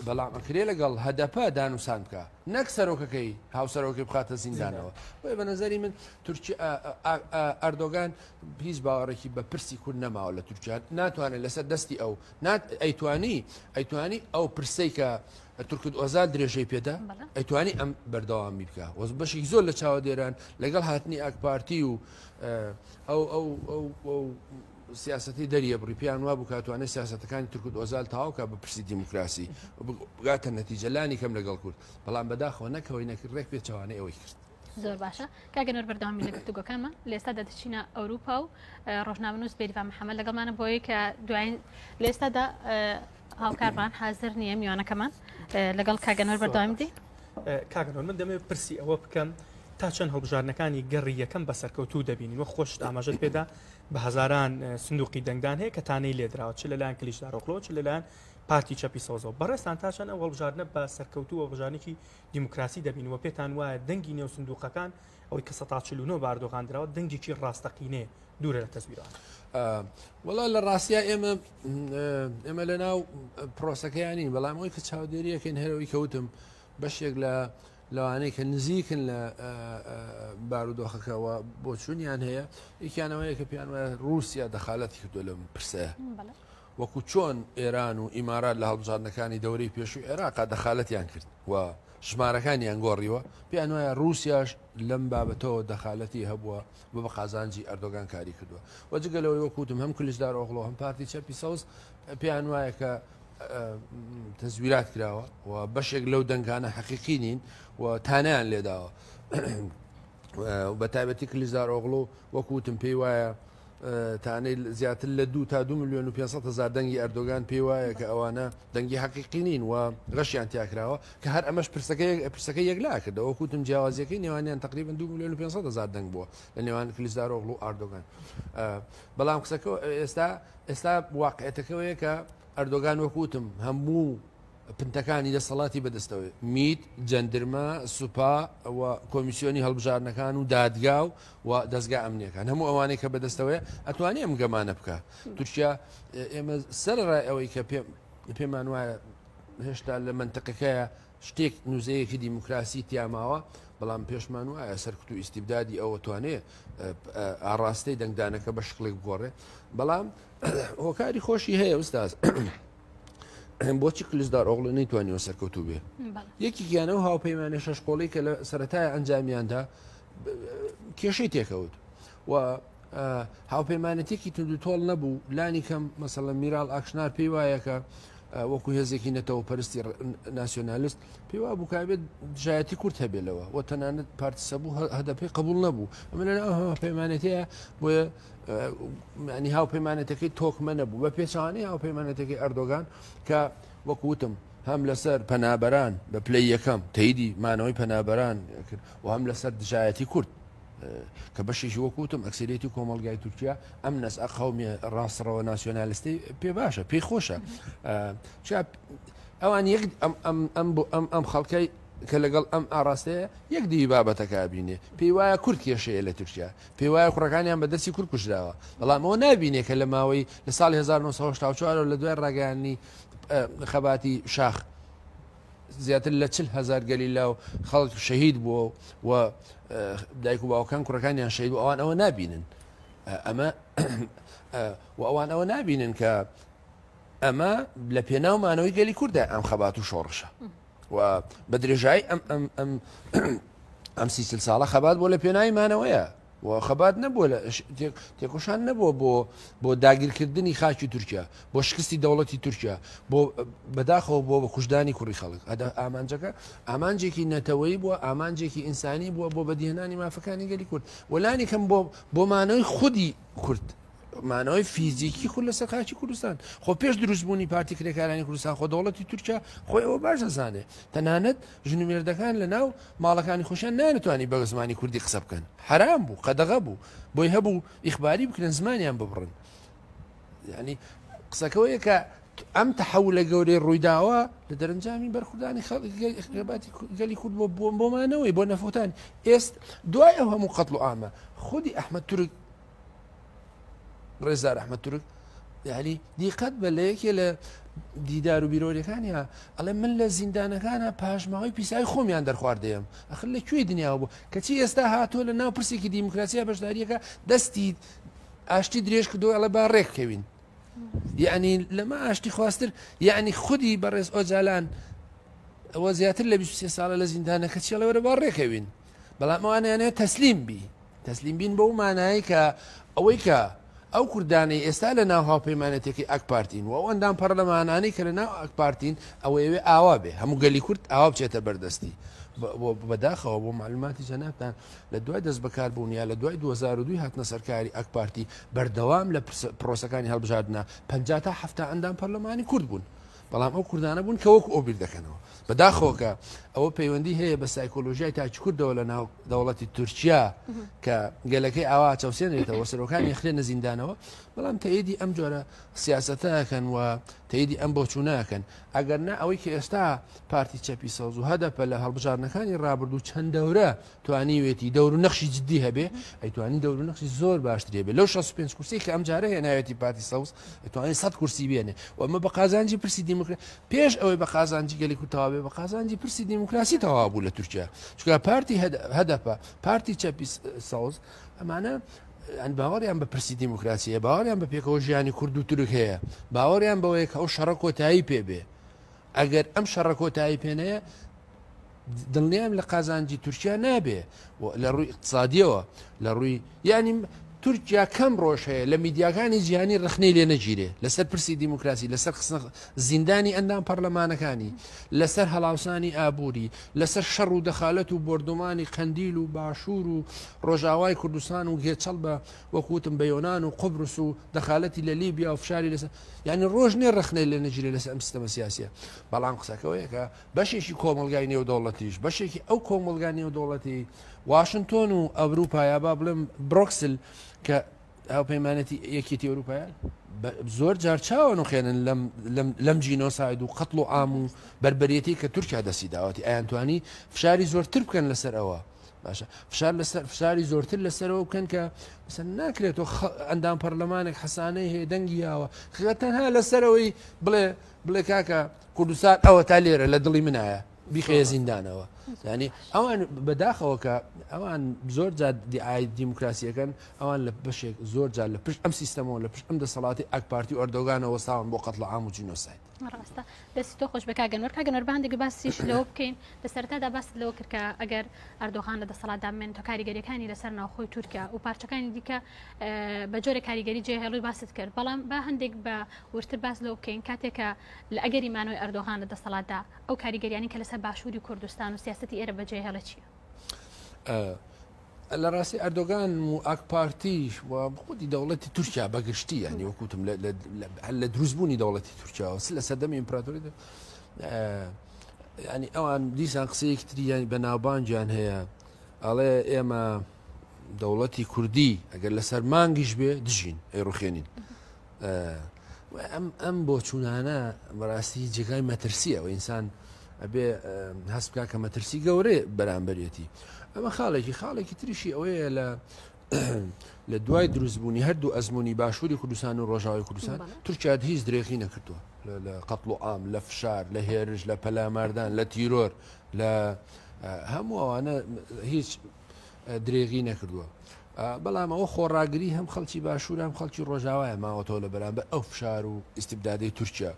بەڵام ئەکرێ لەگەڵ هەدەپە دانووسان بکە نەک سەرۆکەکەی هاوسەرۆکی بخاتە زیندانەوە بۆیە بە نەزەری من تورکی ئەردۆگان هیچ باوەڕێکی بە پرسی کورد نەماوە لە تورکیا ناتوانێت لەسەر دەستی ئەو ئەیتوانی ئەو پرسەی کە تورکت ئۆزال درێژەی پێدا ئەیتوانی ئەم بەردەوامی بکە وەز بەشێکی زۆر لە چاوە دێران لەگەڵ هاتنی ئاکپارتی و ئەو سیاستی دەریە بڕیپیان وا بوو کاتوانێت سیاستەکانی تورکت ئۆزال تاواکە بە پرسی دیموکراسی بگاتە نەتیجەلانی کەم لەگەڵ کورد بەڵام بەداخەوە نەکەوەی نەکرد ڕێک پێچوانەی ئەوەی کرد زۆر باشە کاگەنەر بەردەوامی لە گفتوگۆکانمان لە ئێستا دەچینە ئەوروپا و ڕۆژنامەنووس بێریڤا محەممەد لەگەڵمانە بۆیە کە دوایین لە ئێستادا هاوکارمان حاضر نییە میوانەکەمان لەگەڵ کاگەنەر بەردەوامی دی کاگەنەر من دەمێت پرسی ئەوە بکەم تا چەند هەڵبژارنەکانی گەڕی یەکەم بە سەرکەوتوو دەبینین وە خۆش ئاماژەت پێدا بە هەزاران سندوقی دەنگدان هەیە کە تانەی لێدراوە چ لەلایەن کلیژدارۆکڵۆ چ لەلایەن پارتی چەپی سۆزەوە بەڕێستان تا چەند ئەو هەڵبژارنە بە سەرکەوتوو هەڵبژارنێکی دیموکراسی دەبینەوە پێتان وایە دەنگی نێو سندوقەکان ئەوەی کە 1940 باردۆغاندراوە دەنگێکی ڕاستەقینەیە دوورە لە تەزویران وڵا لە ڕاستیا ئێمە لە ناو پرۆسەکەیانی بەڵام ئەوی کە چاودێریەکەن هەرەوەی کەوتم بەشێک لە لەوانەیە کە نزیکن لە بارودۆخەکەەوە بۆ چوونیان هەیە یکیانەوەیە کە پیان وایە رووسیا دەخالەتی کردو لەم پرسەیە وەکو چۆن ئێران و ئیمارات لە هەڵبژاردنەکانی دەورەی پێشووی عێراقا دەخالەتیان کرد و ژمارەکانیان گۆڕیوە پێیان وایە رووسیاش لەم بابەتەوە دەخالەتی هەبووە بە قازانجی ئەردۆگان کاری کردووە وەجگەلەوەی وەکوتم هەم کلیژدار ئۆغڵۆ هەم پارتی چەپی سەوز پێیان وایە کە تەزویرات کراوە و بەشێک لەو دەنگانە حەقیقی نین و تانیان لێداوە بە تایبەتی کلیژدار ئۆغڵۆ وەکوتم پێی وایە تانەی زیاتر لە 2 تا 2 ملیۆن و 500,000 دەنگی ئەردۆگان پێی وایە کە ئەوانە دەنگی حەقیقی نین و غەشیان تیاکراوە کە هەر ئەمەش پرسەکە یەکلا کردەوە وەکوتم جیاوازیەکەی نێوانیان تقریبا 2 ملیۆن و 500,000 دەنگ بووە لە نێوان کلیژدار ئۆغڵۆ و ئەردۆگان بەڵام قسەکە ئێستا واقعەتەکەوەیە کە ئەردۆگان وەکوتم هەموو پنتەکانی دەسەڵاتی بەدەستەوەی میت جەندرمە سوپا و کۆمیسیۆنی هەڵبژارنەکان و دادگا و دەستگا ئەمنیەکان هەموو ئەوانەی کە بەدەستەوەی ئەتوانێ ئەم گەمانە بکە تورکیا ئێمە سەرڕای ئەوەی کە پێمان وایە هێشتا لە منتەقەکەیە شتێک نووزەیەکی دیموکراسی تیاماوە بەڵام پێشمان وایە سەرکوت و ئیستیبدادی ئەوە توانێ ئاڕاستەی دەنگدانەکە بە شکڵێک بگۆڕێ بەڵام هۆکاری خۆشی هەیە ئوستاز بۆچی کلیژدار ئۆغڵۆ نەیتوانیەوە سەرکەوتوو بێ یەکێکیانەوە هاوپەیمانە شەشقۆڵی کە لە سەرەتای ئەنجامیاندا کێشەی تێکەوت و هاوپەیمانەتێکی تونند و تۆڵ نەبوو لانی کەم مەسەڵەن میراڵ ئاکشنار پێی وایە کە وەکو هێزێکی نەتەوە پەرستی ناسیۆنالیست پێی وا بوو کابێت دژایەتی کورد هەبێلەوە و تەنانەت پارتیسە بوو هەدەپی قبول نەبوو ئەمە لە هاوپەیمانەتەیە بۆیە ینی هاوپەیمانەتەکەی تۆکمە نەبوو بە پێچوانەی هاوپەیمانەتەکەی ئەردۆگان کە وەکوتم هەم لەسەر پەنابەران بە پلەی یەکەم تەیدی مانەوەی پەنابەران کرد و هەم لەسەر دژایەتی کورد کە بەشێکی وەکوتم ئەکسریەتی کۆمەڵگای تورکیا ئەم نەسعە قەومی ڕاستڕەوە ناسیۆنالیستی پێ باشە پێی خۆشە ئەوان ئەم خەڵکەی کە لەگەڵ ئەم ئاراستەیە یەک دی بابەتەکە بینێ پێی وایە کورد کێشەیە لە تورکیا پێی وایە کوڕەکانیان بەدەستی کورد کوژراوە بەڵام ئەوە نابینێ کە لە ماوەی لە ساڵی 1984 لە دوای ڕاگەیانی خەباتی شاخ زیاتر لە 40,000 گەلیلا و خەڵک شەهید بووە و دایک و باوکان کوڕەکانیان شەهید بوو ئەوان ئەوە نابینن ئەمە و ئەوان ئەوە نابینن کە ئەمە لە پێناومانەوەی گەلی کووردە ئەم خەبات و شۆڕشە و بە درێژایی ئەم سیسل ساڵە خەبات بۆ لە پێناویمانەوەیە و خەبات نەبووە لە تێکۆشان نەبووە بۆ داگیرکردنی خاکی تورکیا بۆ شکستی دەوڵەتی تورکیا بۆ بەداخەوە بۆ کوژدانی کوڕی خەڵک ئامانجەکە ئامانجێکی نەتەوەی بووە ئامانجێکی ئینسانی بووە بۆ بەدیهێنانی مافەکانی گەلی کورد وەلانی کەم بۆ مانەوەی خودی کورد مانەوەی فیزیکی خود لەسەر خاکی کوردستان خۆ پێش دروستبوونی پارتی کرێکارانی کوردستان خۆ دەوڵەتی تورکیا خۆی ئەوە باش دەزانێ تەنانەت ژنومێردەکان لە ناو ماڵەکانی خۆشیان نانتوانی بە زمانی کوردی قسە بکەن حرام بوو قەدەغە بوو بۆی هەبوو ئیخباری بکرێن زمانیان ببڕن ینی قسەکەوەیە کە ئەم تەحەولە گەورەی ڕوویداوە لە دەرەنجامی بەرخوردانی خەڵکی گەلی کورد بۆمانەوەی بۆ نەفۆتانی ئێست دوای ئەو هەموو قەتڵ و ئامە خودی ئەحمەد تورک ڕێزار ئەحمەد تورک یعنی دیقەت بە لە یەکێ لە دیدار و بیرۆریەکانیە ئەڵێ من لە زیندانەکانە پاشماوەی پیسایی خۆمیان دەرخواردەیەم ئەخر لەکوێ دنیاوە بوو کەچی ئێستا هاتووە لە ناو پرسێکی دیموکراسیا بەشداریەکە دەستی ئاشتی درێژ کردو ئەڵێ با ڕێککەوین یعنی لەمە ئاشتی خواستر یعنی خودی بەڕێز ئۆجالان ئەوە زیاتر لە 23 ساڵە لە زیندانەکە چێڵەوەرە با ڕێکەوین بەڵام ئەوانیانەیە تەسلیم بین بەو مانایی کە ئەوەی کە ئەو کوردانی ئێستا لە ناو هاوپەیمانەتێکی ئەکپارتین و ئەو ئەندام پەرلەمانانی کە لە ناو ئەکپارتین ئەوەیەوێ ئاوا بێ هەموو گەلی کورد ئاوا بچێتە بەردەستی بەداخەوە بۆ معلوماتی جەنابتان لە دوای دەست بەکاربوونیە لە دوای 2002 هاتنە سەرکاری ئەکپارتی بەردەوام لە پرۆسەکانی هەڵبژاردنە 50 تا 70 ئەندام پەرلەمانی کورد بوون بەڵام ئەو کوردانە بوون کە وەکو ئەو بیر دەکەنەوە بەداخەوەکە ئەوە پەیوەندی هەیە بە سایکۆلۆژیای تاچ کوردەوە لە ناو دەوڵەتی تورکیا کە گەلەکەی ئاوا چاوسێنێتەوە سەرۆکانی خلێنە زیندانەوە بەڵام تەیدی ئەم جۆرە سیاسەتەکەن و تەیدی ئەم بۆچوونەکەن ئەگەر نا ئەوەی کە ئێستا پارتی چەپی سەوز و هەدەپە لە هەڵبژارنەکانی ڕابردوو چەند دەورە توانیوێتی دەور و نەخشی جددی هەبێ ئەیتوانی دەور و نەخشی زۆر باشترێ بێ لەو 65 کورسی کە ئەم جارە هێناوێتی پارتی سەوز ئەتوانێت 100 کورسی بێنێ و ئەمە بە قازانجی پرسی دیموکراسی پێش ئەوەی بە قازانجی گەلی کوردەوە بێ بە قازانجی پرسی دیموکراسی تەواو بوو لە تورکیا چونکە پارتی هەدەپە پارتی چەپی سەوز ئەمانە ئەن باوەڕیان بە پرسی دیموکراسیە باوەڕیان بە پێکەوە ژیانی کورد و تورک هەیە باوەڕیان بەوەیە کە ئەو شەڕە کۆتایی پێبێ ئەگەر ئەم شەڕە کۆتایی پێنەیە دڵنیام لە قازانجی تورکیا نابێ لە ڕووی اقتصادیەوە لە ڕووی ینی تورکیا کەم ڕۆژ هەیە لە میدیاکانی جیهانی ڕخنەی لێ نەگیرێ لەسەر پرسی دیموکراسی لەسەر زیندانی ئەندام پەرلەمانەکانی لەسەر هەڵاوسانی ئابووری لەسەر شەڕ و دەخالەت و بردومانی قەندیل و باشوور و ڕۆژاوای کوردستان و گێچەڵ بە وەکوتم بە یۆنان و قوبرس و دەخالەتی لە لیبیا و فشاری لەسەر یعنی ڕۆژ نێ ڕخنەی لێ نەگیرێ لەسەر ئەم سیستەمە سیاسیە بەڵام قسەکەوەیە کە بەشێکی کۆمەلگای نێودەوڵەتیش بەشێکی ئەو کۆمەلگای نێودەوڵەتی واشنگتۆن و ئەوروپایا با بڵێم برۆکسل کە هاوپەیمانەتی یەکێتی ئەوروپایە زۆر جار چاوە نوخێنن لەم جینۆساید و قەتڵ و ئام و بربەرەتی کە تورکیا دەستی داوەتی ئەیانتوانی فشاری زۆرتر بکەن لەسەر ئەوە باشە فشاری زۆرتر لەسەرەوە بکەن کە مثلا ناکرێتەوە ئەندام پەرلەمانێک حەسانەی هەیە دەنگیاوە خە تەنها لەسەرەوەی بڵێ کاکە کوردستان ئەوە تا لێرە لە دڵی منایە بیخەیە زیندانەوە ینی ئەوان بەداخەوە کە ئەوان زۆر جار دیعای دیموکراسیەکەن ئەوان لە بەشێک زۆر جار لە پشت ئەم سیستەمەوە لە پشت ئەم دەسەڵاتی ئەکپارتی و ئەردۆگانەوە ساون بۆ قەتڵ عام و جینۆساید ڕاستە دەستی تۆ خۆش بەکگەنەوە کاگەنەوە باندێک باسیش لەوە بکەین لە سەرەتادا باس لەوە کرد کە ئەگەر ئەردۆغان لە دەسەڵاتدا بمێن تۆ کاریگەریەکانی لەسەر ناوخۆی تورکیا و پارچەکانی دیکە بە جۆرە کاریگەری جێهێڵی باست کرد بەڵام با هەندێک بە ورتر باس لەوە بکەین کاتێکە لە ئەگەری مانەوەی ئەردۆغان لە دەسەڵاتدا ئەو کاریگەریانی کە لەسەر باشووری کوردستان و سیاسەتی ئێرە بەجێهێڵە چییە؟ لە ڕاستی ئەردۆگان و ئاکپارتیش و خودی دەوڵەتی تورکیا بەگشتی ینی وەکوتم لە دروستبوونی دەوڵەتی تورکیا لە سەردەمی ئیمپراتۆری ینی ئەوان دیسان قسەیەکی تری بە ناوبانجیان هەیە ئەڵێ ئێمە دەوڵەتی کوردی ئەگەر لەسەر مانگیش بێ دژین ڕوخێنین ئەم بۆ چوونانە بەڕاستی جێگای مەترسیە و ئینسان ئەبێ هەست بکە کە مەترسی گەورەی بەرامبەرێتی ئەمە خاڵێکی تریشی ئەوەیە لە دوای دروستبوونی هەردوو ئەزمموی باشووری کوردستان و ڕۆژاوی کوردستان تورکیا هیچ درێغی نەکردووە لە قەتڵ و ئام لە فشار لە هێرش لە پەلاماردان لە تیرۆر لە هەموو ئەوانە هیچ درێغی نەکردووە بەڵام ئەوە خۆڕاگری هەم خەڵکی باشوور هەم خەڵکی ڕۆژاوایە ماوەتەوە لە بەرامبەر ئەو فشار و ئیستیبدادەی تورکیا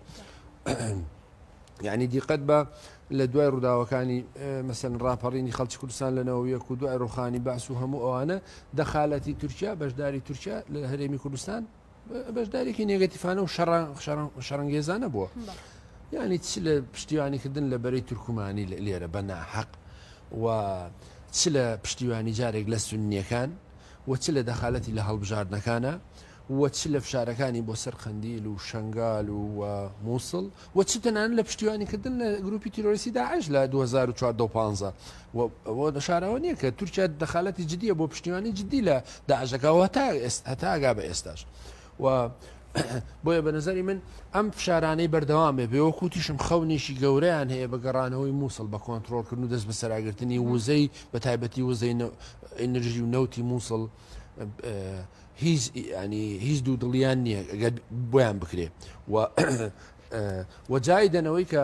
یعنی دیقەت بە لە دوای ڕووداوەکانی مەسەن ڕاپەڕینی خەڵکی کوردستان لەنەوەیەک و دوای ڕوخانی باس و هەموو ئەوانە دەخالەتی تورکیا بەشداری تورکیا لە هەرێمی کوردستان بەشدارێکی نێگەتیفانە و شەڕەنگێزانە بووە. یعنی چ لە پشتیوانیکردن لە بەرەی تورکمانی لێرە بە ناحەق و چ لە پشتیوانی جارێک لە سونیەکان و چ لە دەخالەتی لە هەڵبژاردنەکانە و چ لە فشارەکانی بۆ سەر خەندیل و شنگال و مووسڵ و چ تەنان لە پشتیوانیکردن لە گروپی تیرۆریستی داعش لە 2014 و دەشارەوە نییە کە تورکیا دەخالەتی جدیە بۆ پشتیوانی جدی لە داعشەکەەوە هەتاگا بە ئێستاش و بۆیە بە نظری من ئەم فشارانەی بەردەوامێ بێوەکو تیشم خەونێکی گەورەیان هەیە بە گەڕانەوەی مووسڵ بە کۆنتترۆلکردن و دەست بە سەراگرتنی وزەی بە تایبەتی وزەی ئەنرژی و نەوتی مووسڵ هیچ دوو دڵیان نییە ئەگەر بۆیان بکرێ و جای دەنەوەی کە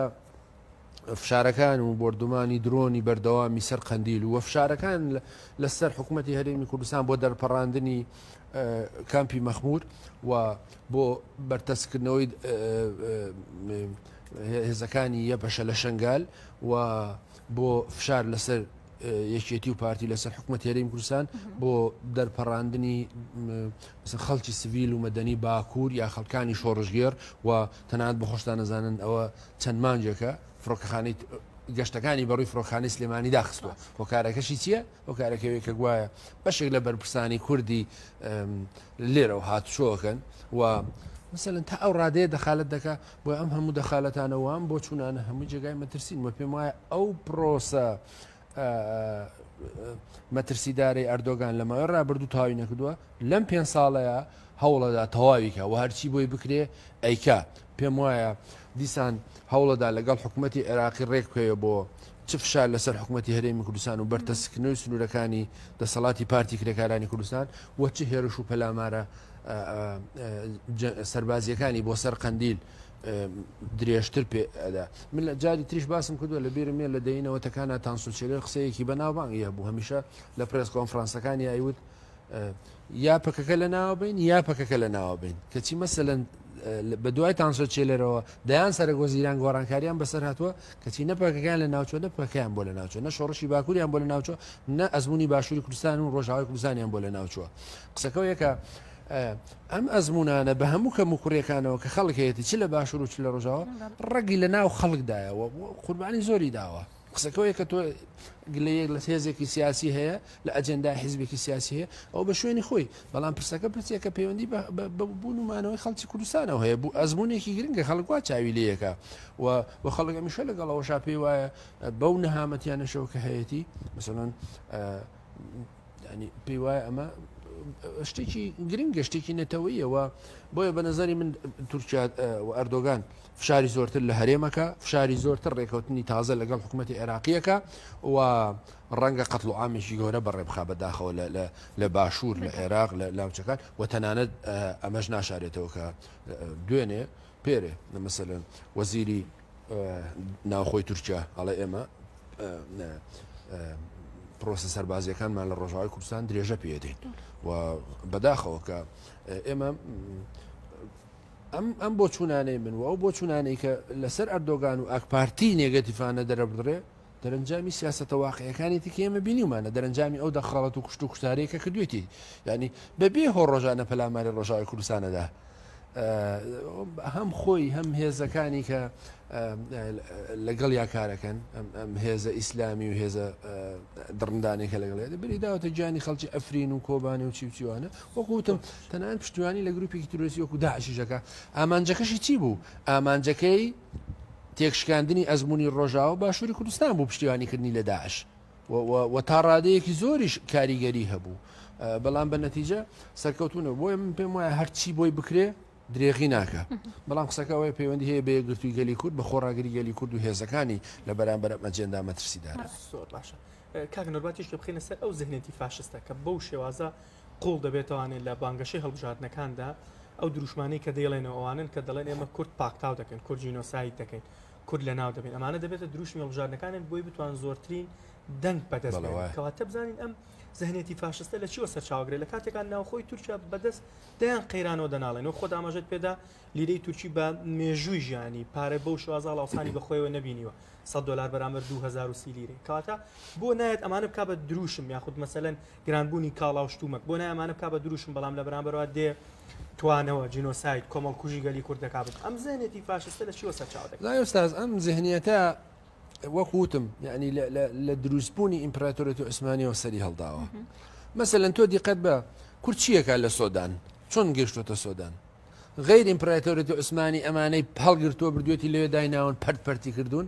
فشارەکان و بردومانی درۆنی بەردەوامی سەر قەندیل و فشارەکان لەسەر حکوومەتی هەرێمی کوردستان بۆ دەرپەڕاندنی کامپی مەخمور و بۆ بەرتەسکردنەوەی هێزەکانی یەپەشە لە شنگال و بۆ فشار لەسەر یەکێتی و پارتی لەسەر حکوومەتی هەرێمی کوردستان بۆ دەرپەڕاندنی خەڵکی سڤیل و مەدەنی باکوور یا خەڵکانی شۆڕژگێر و تەنانەت بە خۆشتان نەزانن ئەوە چەند مانجێکە فڕۆکەخانەی گەشتەکانی بەڕووی فڕۆخانی سلێمانی داخستووە هۆکارەکەشی چییە؟ هۆکارەکەوەی کە گوایە بەشێک لە بەرپرسانی کوردی لێرە و هاتوچۆکەن و مثلەن تا ئەو ڕادەیە دەخالت دەکا بۆ ئەم هەموو دەخالەتانەوەم بۆ چوونانە هەموو جێگای مەترسین وە پێم وایە ئەو پرۆسە مەترسیدارەی ئەردۆگان لەماوەی ڕابردوو تاوی نەکردووە لەم 5 ساڵەیە هەوڵەدا تەواویکە و هەرچی بۆی بکرێ ئەیکا پێم وایە دیسان هەوڵەدا لەگەڵ حکوومەتی عێراقی ڕێک بکەوە بۆ چ فشار لەسەر حکوومەتی هەرێمی کوردستان و بەرتەسکردنەوەی سنوورەکانی دەسەڵاتی پارتی کرێکارانی کوردستان و چ هێرش و پەلامارە سەربازیەکانی بۆ سەر قەندیل درێژتر پێدا من لە جاری تریش باسم کردووە لە بیرمێ لە دەینەوەتەکانە تانسوچێلر قسەیەکی بەناوبانگیە بوو هەمیشە لە پرێس کۆنفرانسەکانی ئایوت یا پەکەکە لە ناوە بین یا پەکەکە لە ناوە بین کەچی مەسەلەن بە دوای تانسۆچێلەرەوە دەیان سەرگۆزیران گۆڕانکاریان بەسەر هاتووە کەچی نەپەکەکان لە ناوچۆ نەپەکەیان بۆ لە ناوچۆ نە شۆڕشی باکووریان بۆ لە ناوچۆ نە ئەزمموی باشووری کوردستان و ڕۆژاوای کوردستانیان بۆ لە ناوچووە قسەکەەوە یەکە ئەم ئەزمونانە بە هەموو کەم و کوڕیەکانەوە کە خەڵکێتی چ لە باشوور و چ لە ڕۆژاوە ڕەگی لە ناو خەڵکدایەوە قوربانی زۆری داوە قسەکەەوەی کە تۆ گلەیەک لە هێزێکی سیاسی هەیە لە ئەجەندای حیزبێکی سیاسی هەیە ئەو بە شوێنی خۆی بەڵام پرسەکە پرسیەکە پەیوەندی بوون ومانەوەی خەڵکی کوردستانەوە هەیە بوو ئەزمونێکی گرنگە خەڵکوا چاوی لەیەکە و خەڵک ئەمیشە لەگەڵەوە شا پێی وایە بەو نەهامەتیانەشەوە کە هەیەی مثلەن ینی پێی وایە ئەمە شتێکی گرنگە شتێکی نەتەوەیەوە بۆیە بە نظری من تورکیا و ئەردۆگان فشاری زۆرتر لە هەرێمەکە فشاری زۆرتر ڕێکەوتنی تازە لەگەڵ حکوومەتی عێراقیەکە و ڕەنگە قەتڵ و عامێکی گەورە بەڕێبخا بەداخەوە لە باشوور لە عێراق لە لاوچەکان و تەنانەت ئەمەش ناشارێتەوە کە دوێنێ پێرێ مەسەلەن وەزیری ناوخۆی تورکیا ئەڵێ ئێمە پرۆسە سەربازیەکانمان لە ڕۆژاوای کوردستان درێژە پێدەین و بەداخەوە کە ئێمە ئەم بۆ چوونانەی من و ئەو بۆ چوونانەی کە لەسەر ئەردۆگان و ئاکپارتی نێگەتیفانە دەرەبدرێ دەرەنجامی سیاسەتە واقعیەکانی تکە ئێمە بینیمانە دەرەنجامی ئەو دەخەڵەت و کوشت و کوشتارێکە کردوێتی ینی بەبێ هۆ ڕۆژانە پەلاماری ڕۆژاوی کوردستانەدا هەم خۆی هەم هێزەکانی کە لەگەڵ یاکارەکەن ئەم هێزە ئیسلامی و هێزە دڕندانێکە لەگەڵێت بریداوەتە گیانی خەڵکی ئەفرین و کۆبانێ و چیوچیوانە وەکوتم تەنان پشتیوانی لە گروپێکی تورۆسی وەکو داعشیژەکە ئامانجەکەشی چی بوو؟ ئامانجەکەی تێکشکاندنی ئەزمموی ڕۆژاوە باشووری کوردستان بوو پشتیوانیکردنی لە داعش و تا ڕادەیەکی زۆریش کاریگەری هەبوو بەڵام بە نەتیجە سەرکەوتونە بۆیە من پێم وایە هەرچی بۆی بکرێ درێغی ناکە بەڵام قسەکەەوەی پەیوەندی هەیە بە یەکگرتووی گەلی کورد بە خۆڕاگەری گەلی کورد و هێزەکانی لە بەرامبەر ئەجێندا مەترسیدارە زۆر باشە کاک نۆرباتیش لە بخینە سەر ئەو زەهنێتی فاشستە کە بەو شێوازە قوڵ دەبێتوانێت لە بانگەشەی هەڵبژاردنەکاندا ئەو دروشمانەی کە دەیڵێنەوە ئەوانن کە دەڵێن ئێمە کورد پاکتاو دەکەن کورد جینۆساید دەکەین کورد لە ناو دەبێن ئەمانە دەبێتە دروشمی هەڵبژاردنەکانن بۆی بتوان زۆرترین دەنگ بەدەست کەواتە بزانین ئەم زەهنێتی فاشستە لە چیوە سەرچاوەگرێت لە کاتێکان ناوخۆی تورکیا بەدەست دەیان قەیرانەوە دەناڵێنەوە خۆ ئاماژەت پێدا لیرەی تورکی بە مێژووی ژیانی پارە بەو شوازە لاوسانی بەخۆیەوە نبینیوە $100 بەرامبەر 2030 لیرە کاتە بۆ نایەت ئەمانە بک بە دروشم یاخود مەسەلەن گرانبوونی کاڵا و شتومەک بۆ نایە ئەمانە بک بە دروشم بەڵام لە بەرامبەرەوە دێ توانەوە جینۆساید کۆمەڵ کوژی گەلی کوردەکە بێت ئەم زەهنێتی فاشستە لە چیوە سەرچاو دەکات؟ لا ئێستاز ئەم زەهنیەتە وەکوتم یعنی لە دروستبوونی ئیمپراتۆرەتی عوسمانیەوە سەری هەڵداوە مەسەلەن تۆ دیقەت بە کورد چیەکە لە سۆدان چۆن گەیشتۆتە سۆدان غیر ئیمپراتۆرەتی عوسمانی ئەمانەی هەڵگرتووە بردوێتی لەوێ دایناون پەرتی کردوون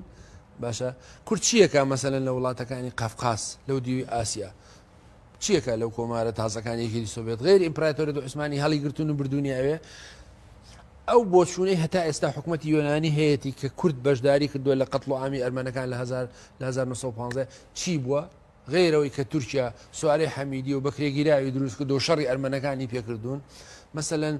باشە کورد چیەکە مەسەلەن لە وڵاتەکانی قەفقاس لەو دیوی ئاسیا چیەکە لەو کۆمارە تازەکانیەکی سۆڤێت غیر ئیمپراتۆرەتی عوسمانی هەڵی گرتوون و بردوونی ئەوێ ئەو بۆچوونەی هەتا ئێستا حکوومەتی یۆنانی هەیەی کە کورد بەشداری کردووە لە قەتڵ و ئامی ئەرمەنەکان لە 1950 چی بووە غیرەوەی کە تورکیا سوارەی حەمیدی و بەکرێگیراوی دروست کردو و شەڕی ئەرمەنەکانی پێکردوون مەسەلەن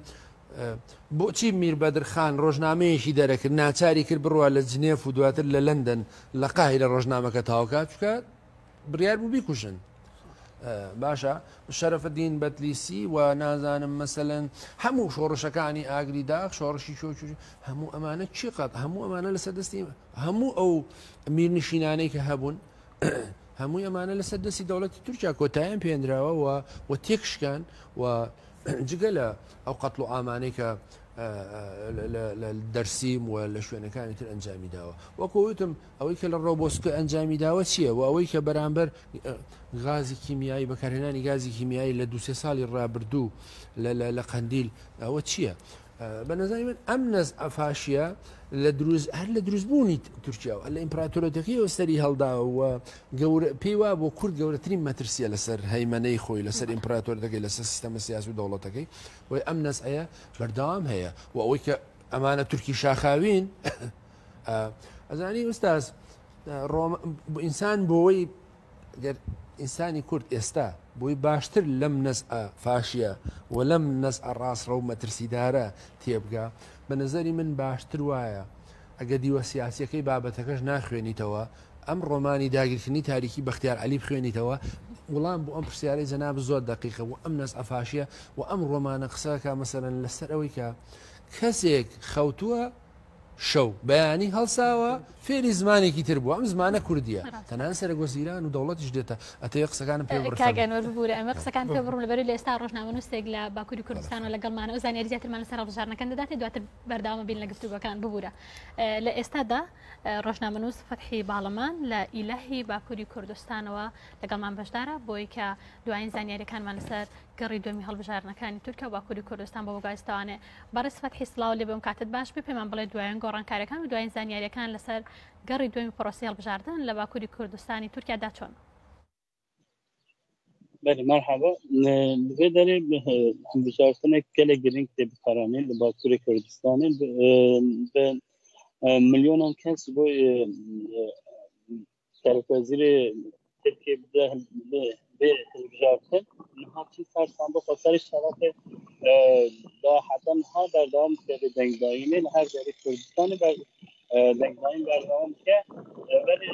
بۆچی میر بەدرخان ڕۆژنامەیەکی دەرەکرد ناچاری کرد بڕوە لە جنێف و دواتر لە لەندەن لە قاهیرە ڕۆژنامەکە تاوکات چکە بڕیار بوو بیکوشن باشە شەرەفەدین بەتلیسی و نازانم مەسەلەن هەموو شۆڕشەکانی ئاگری داغ شۆڕشی چۆچوی هەموو ئەمانە چیقەت هەموو ئەمانە لەسەر دەستی هەموو ئەو میرنشینانەی کە هەبوون هەمووی ئەمانە لەسەر دەستی دەوڵەتی تورکیا کۆتاییان پێێنراوە و تێکشکان و جگە لە ئەو قەتڵ و ئامانەی کە لە دەرسیم و لە شوێنەکانی تر ئەنجامی داوە وەکوتم ئەوەی کە لە ڕۆبۆسکە ئەنجامی داوە چییە و ئەوەی کە بەرامبەر غازی کیمیایی بەکارهێنانی گازی کیمیایی لە 2 ساڵی ڕابردوو لە قەندیل ئەوە چییە؟ بە نظری من ئەم نەز ئەفاشیە هەر لە دروستبوونی تورکیا و لە ئیمپراتۆرەتەکەی سەری هەڵداوە پێی وا بۆ کورد گەورەترین مەترسیە لەسەر هەیمەنەی خۆی لەسەر ئیمپراتۆرەکەی لەسەر سیستەمە سیاسی و دەوڵەتەکەی وی ئەم نەزعەیە بەردەوام هەیە و ئەوەی کە ئەمانە تورکی شاخاوین ئەزانی ئوستاز ئینسان بۆەوەی ئینسانی کورد ئێستا بۆی باشتر لەم نەزعە فاشیە و لەم نەزعە ڕاستڕە و مەترسیدارە تێبگا بە نەزەری من باشتر وایە ئەگە دیوە سیاسیەکەی بابەتەکەش ناخوێنیتەوە ئەم ڕۆمانی داگیرکردنی تاریکی بەختیار عەلی بخوێنیتەوە وڵام بۆ ئەم پرسیارەی جەناب زۆر دقیقە و ئەم نەزعە فاشیە و ئەم ڕۆمانە قسەکە مەسەلەن لەسەر ئەوەی کە کەسێک خەوتووە شەو بەیانی هەڵساوە فێری زمانێکی تر بوو ئەم زمانە کوردیە تەنان سەرگۆزیران و دەوڵەتیش دێتە ئەتەیە قسەکانم پێ کاگەنوەر ببوورە ئەمە قسەکان پێ بڕون لەبەر لە ئێستا ڕۆژنامە نووسێک لە باکووری کوردستان و لەگەڵمانە و زانیاری زیاترمان لەسەر هەڵبژارنەکان دەداتێت دواتر بەرداوامە بین لە گفتوگۆکان ببوورە لە ئێستادا ڕۆژنامە نووس فەتحی باڵەمان لە ئیلەهی باکووری کوردستانەوە لەگەڵمان بەشدارە بۆی کە دوایین زانیاریەکانمان لەسەر گەڕی دومی هەڵبژارنەکانی تورکیا و باکووری کوردستان بە بۆگایستوانێ بەڕێز فەتحی سڵاو لێ بم کاتت باش بێ پێمان بڵێ دوایین گۆڕانکاریەکان و دوایین زانیاریەکان لەسەر گەڕی دومی پرۆسی هەڵبژاردن لە باکووری کوردستانی تورکیادا چۆن؟ بله مرحبا بذاری هەڵبژاردنێک gelek giring tê bikaranî li Bakurê Kurdistanê bi milyonan kes bo Serokvezîrê Tirkiye bê hilbijartin niha çî ser sandoqa serê şeratê da heta niha berdewam dike bi dengdayînê li her derê Kurdistanê dengdayîn berdewam dike belê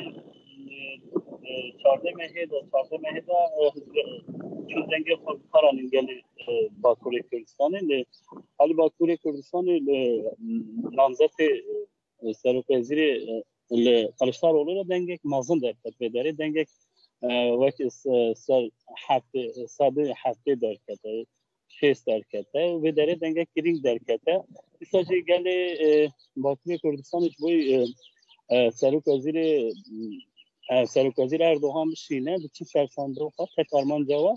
14 مهدا چون دنگه خود کارانین گلی باکوری کردستانی حالی باکوری کردستانی نامزد سروکوزیری کلشتاروğlu دنگه مازن در تپیداری دنگه وقتی سر هفته در کته شیست در کته و داره دنگه کرینگ در کته استاجی گلی باکوری کردستانی بوی سروکوزیری سروکوزیر اردوغان بشینه به چی سرساندروقا تکارمان جوا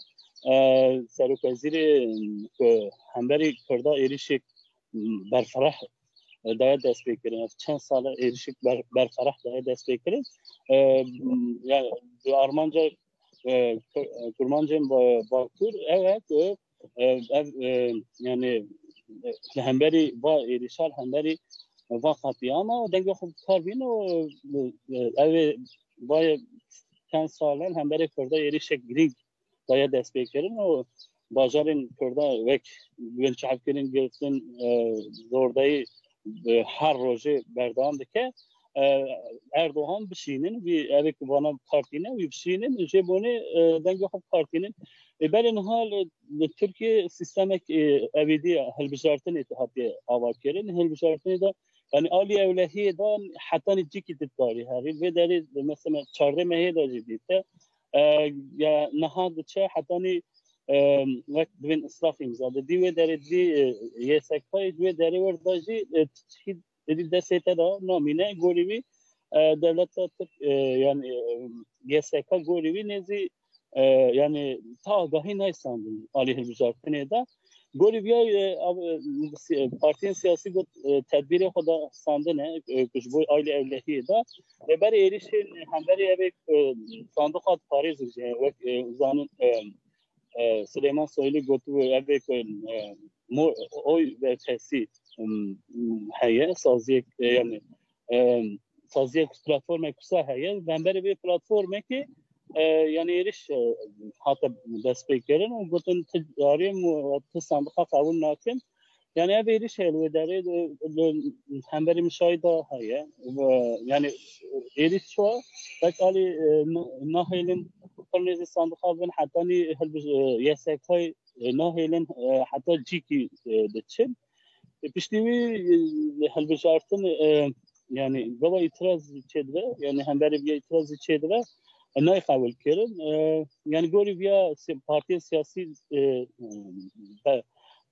سروکوزیر همبری کرده ایریشک برفرح داید دست بکرین چند سال ایریشک برفرح داید دست بکرین آرمانجا کرمانجا باکور evet yani همبری با ایریشال همبری با خطیانا و دنگ خوب کار بینه و باید چند ساله هم برای کرده ایریشک گرینگ باید دست بکرین و باجارین کرده وک ونچاب کرین گرفتن زوردهی هر روزه بردام دکه اردوغان بشینن و اوک وانا پارتینه و بشینن جبونه دنگ خب پارتینن بل حال ترکیه سیستم اویدی هل بجارتن اتحادیه آواد کردن هل بجارتن دا يعني آلی اولهی دا حتی نجیکی داری هری و داری مثلا 14 ماه دا جدیده یا نهاد چه حتی نی وقت بین اصلاف امزاده دی و داری دی یه سکای دی و داری ورداجی دی دسته دا نامینه گوریوی دولت yani یه سکا گوریوی نزی yani ta agahi naysandı Ali Hilbijartine da Gorivya partiyen siyasi tedbiri xoda sandı ne kuş bu aile evlihi da beri erişin hemberi evek sandık hat Paris ve uzanın Süleyman Soylu gotu evek oy ve tesi heye saziye yani saziye platforma kusa heye beri bir platforma ki yani eriş hatta desteklerin o bütün ticari sandığa kabul nakim yani ev eriş elvederi hem beri müşahede haya yani eriş şu bak ali nahilin kurnizi sandığa ben hatta ni yasakay nahilin hatta ciki deçin piştivi helbejartın yani gava itiraz çedre yani hem beri bir itiraz çedre نه قبول کردن یعنی گوری بیا پارتی سیاسی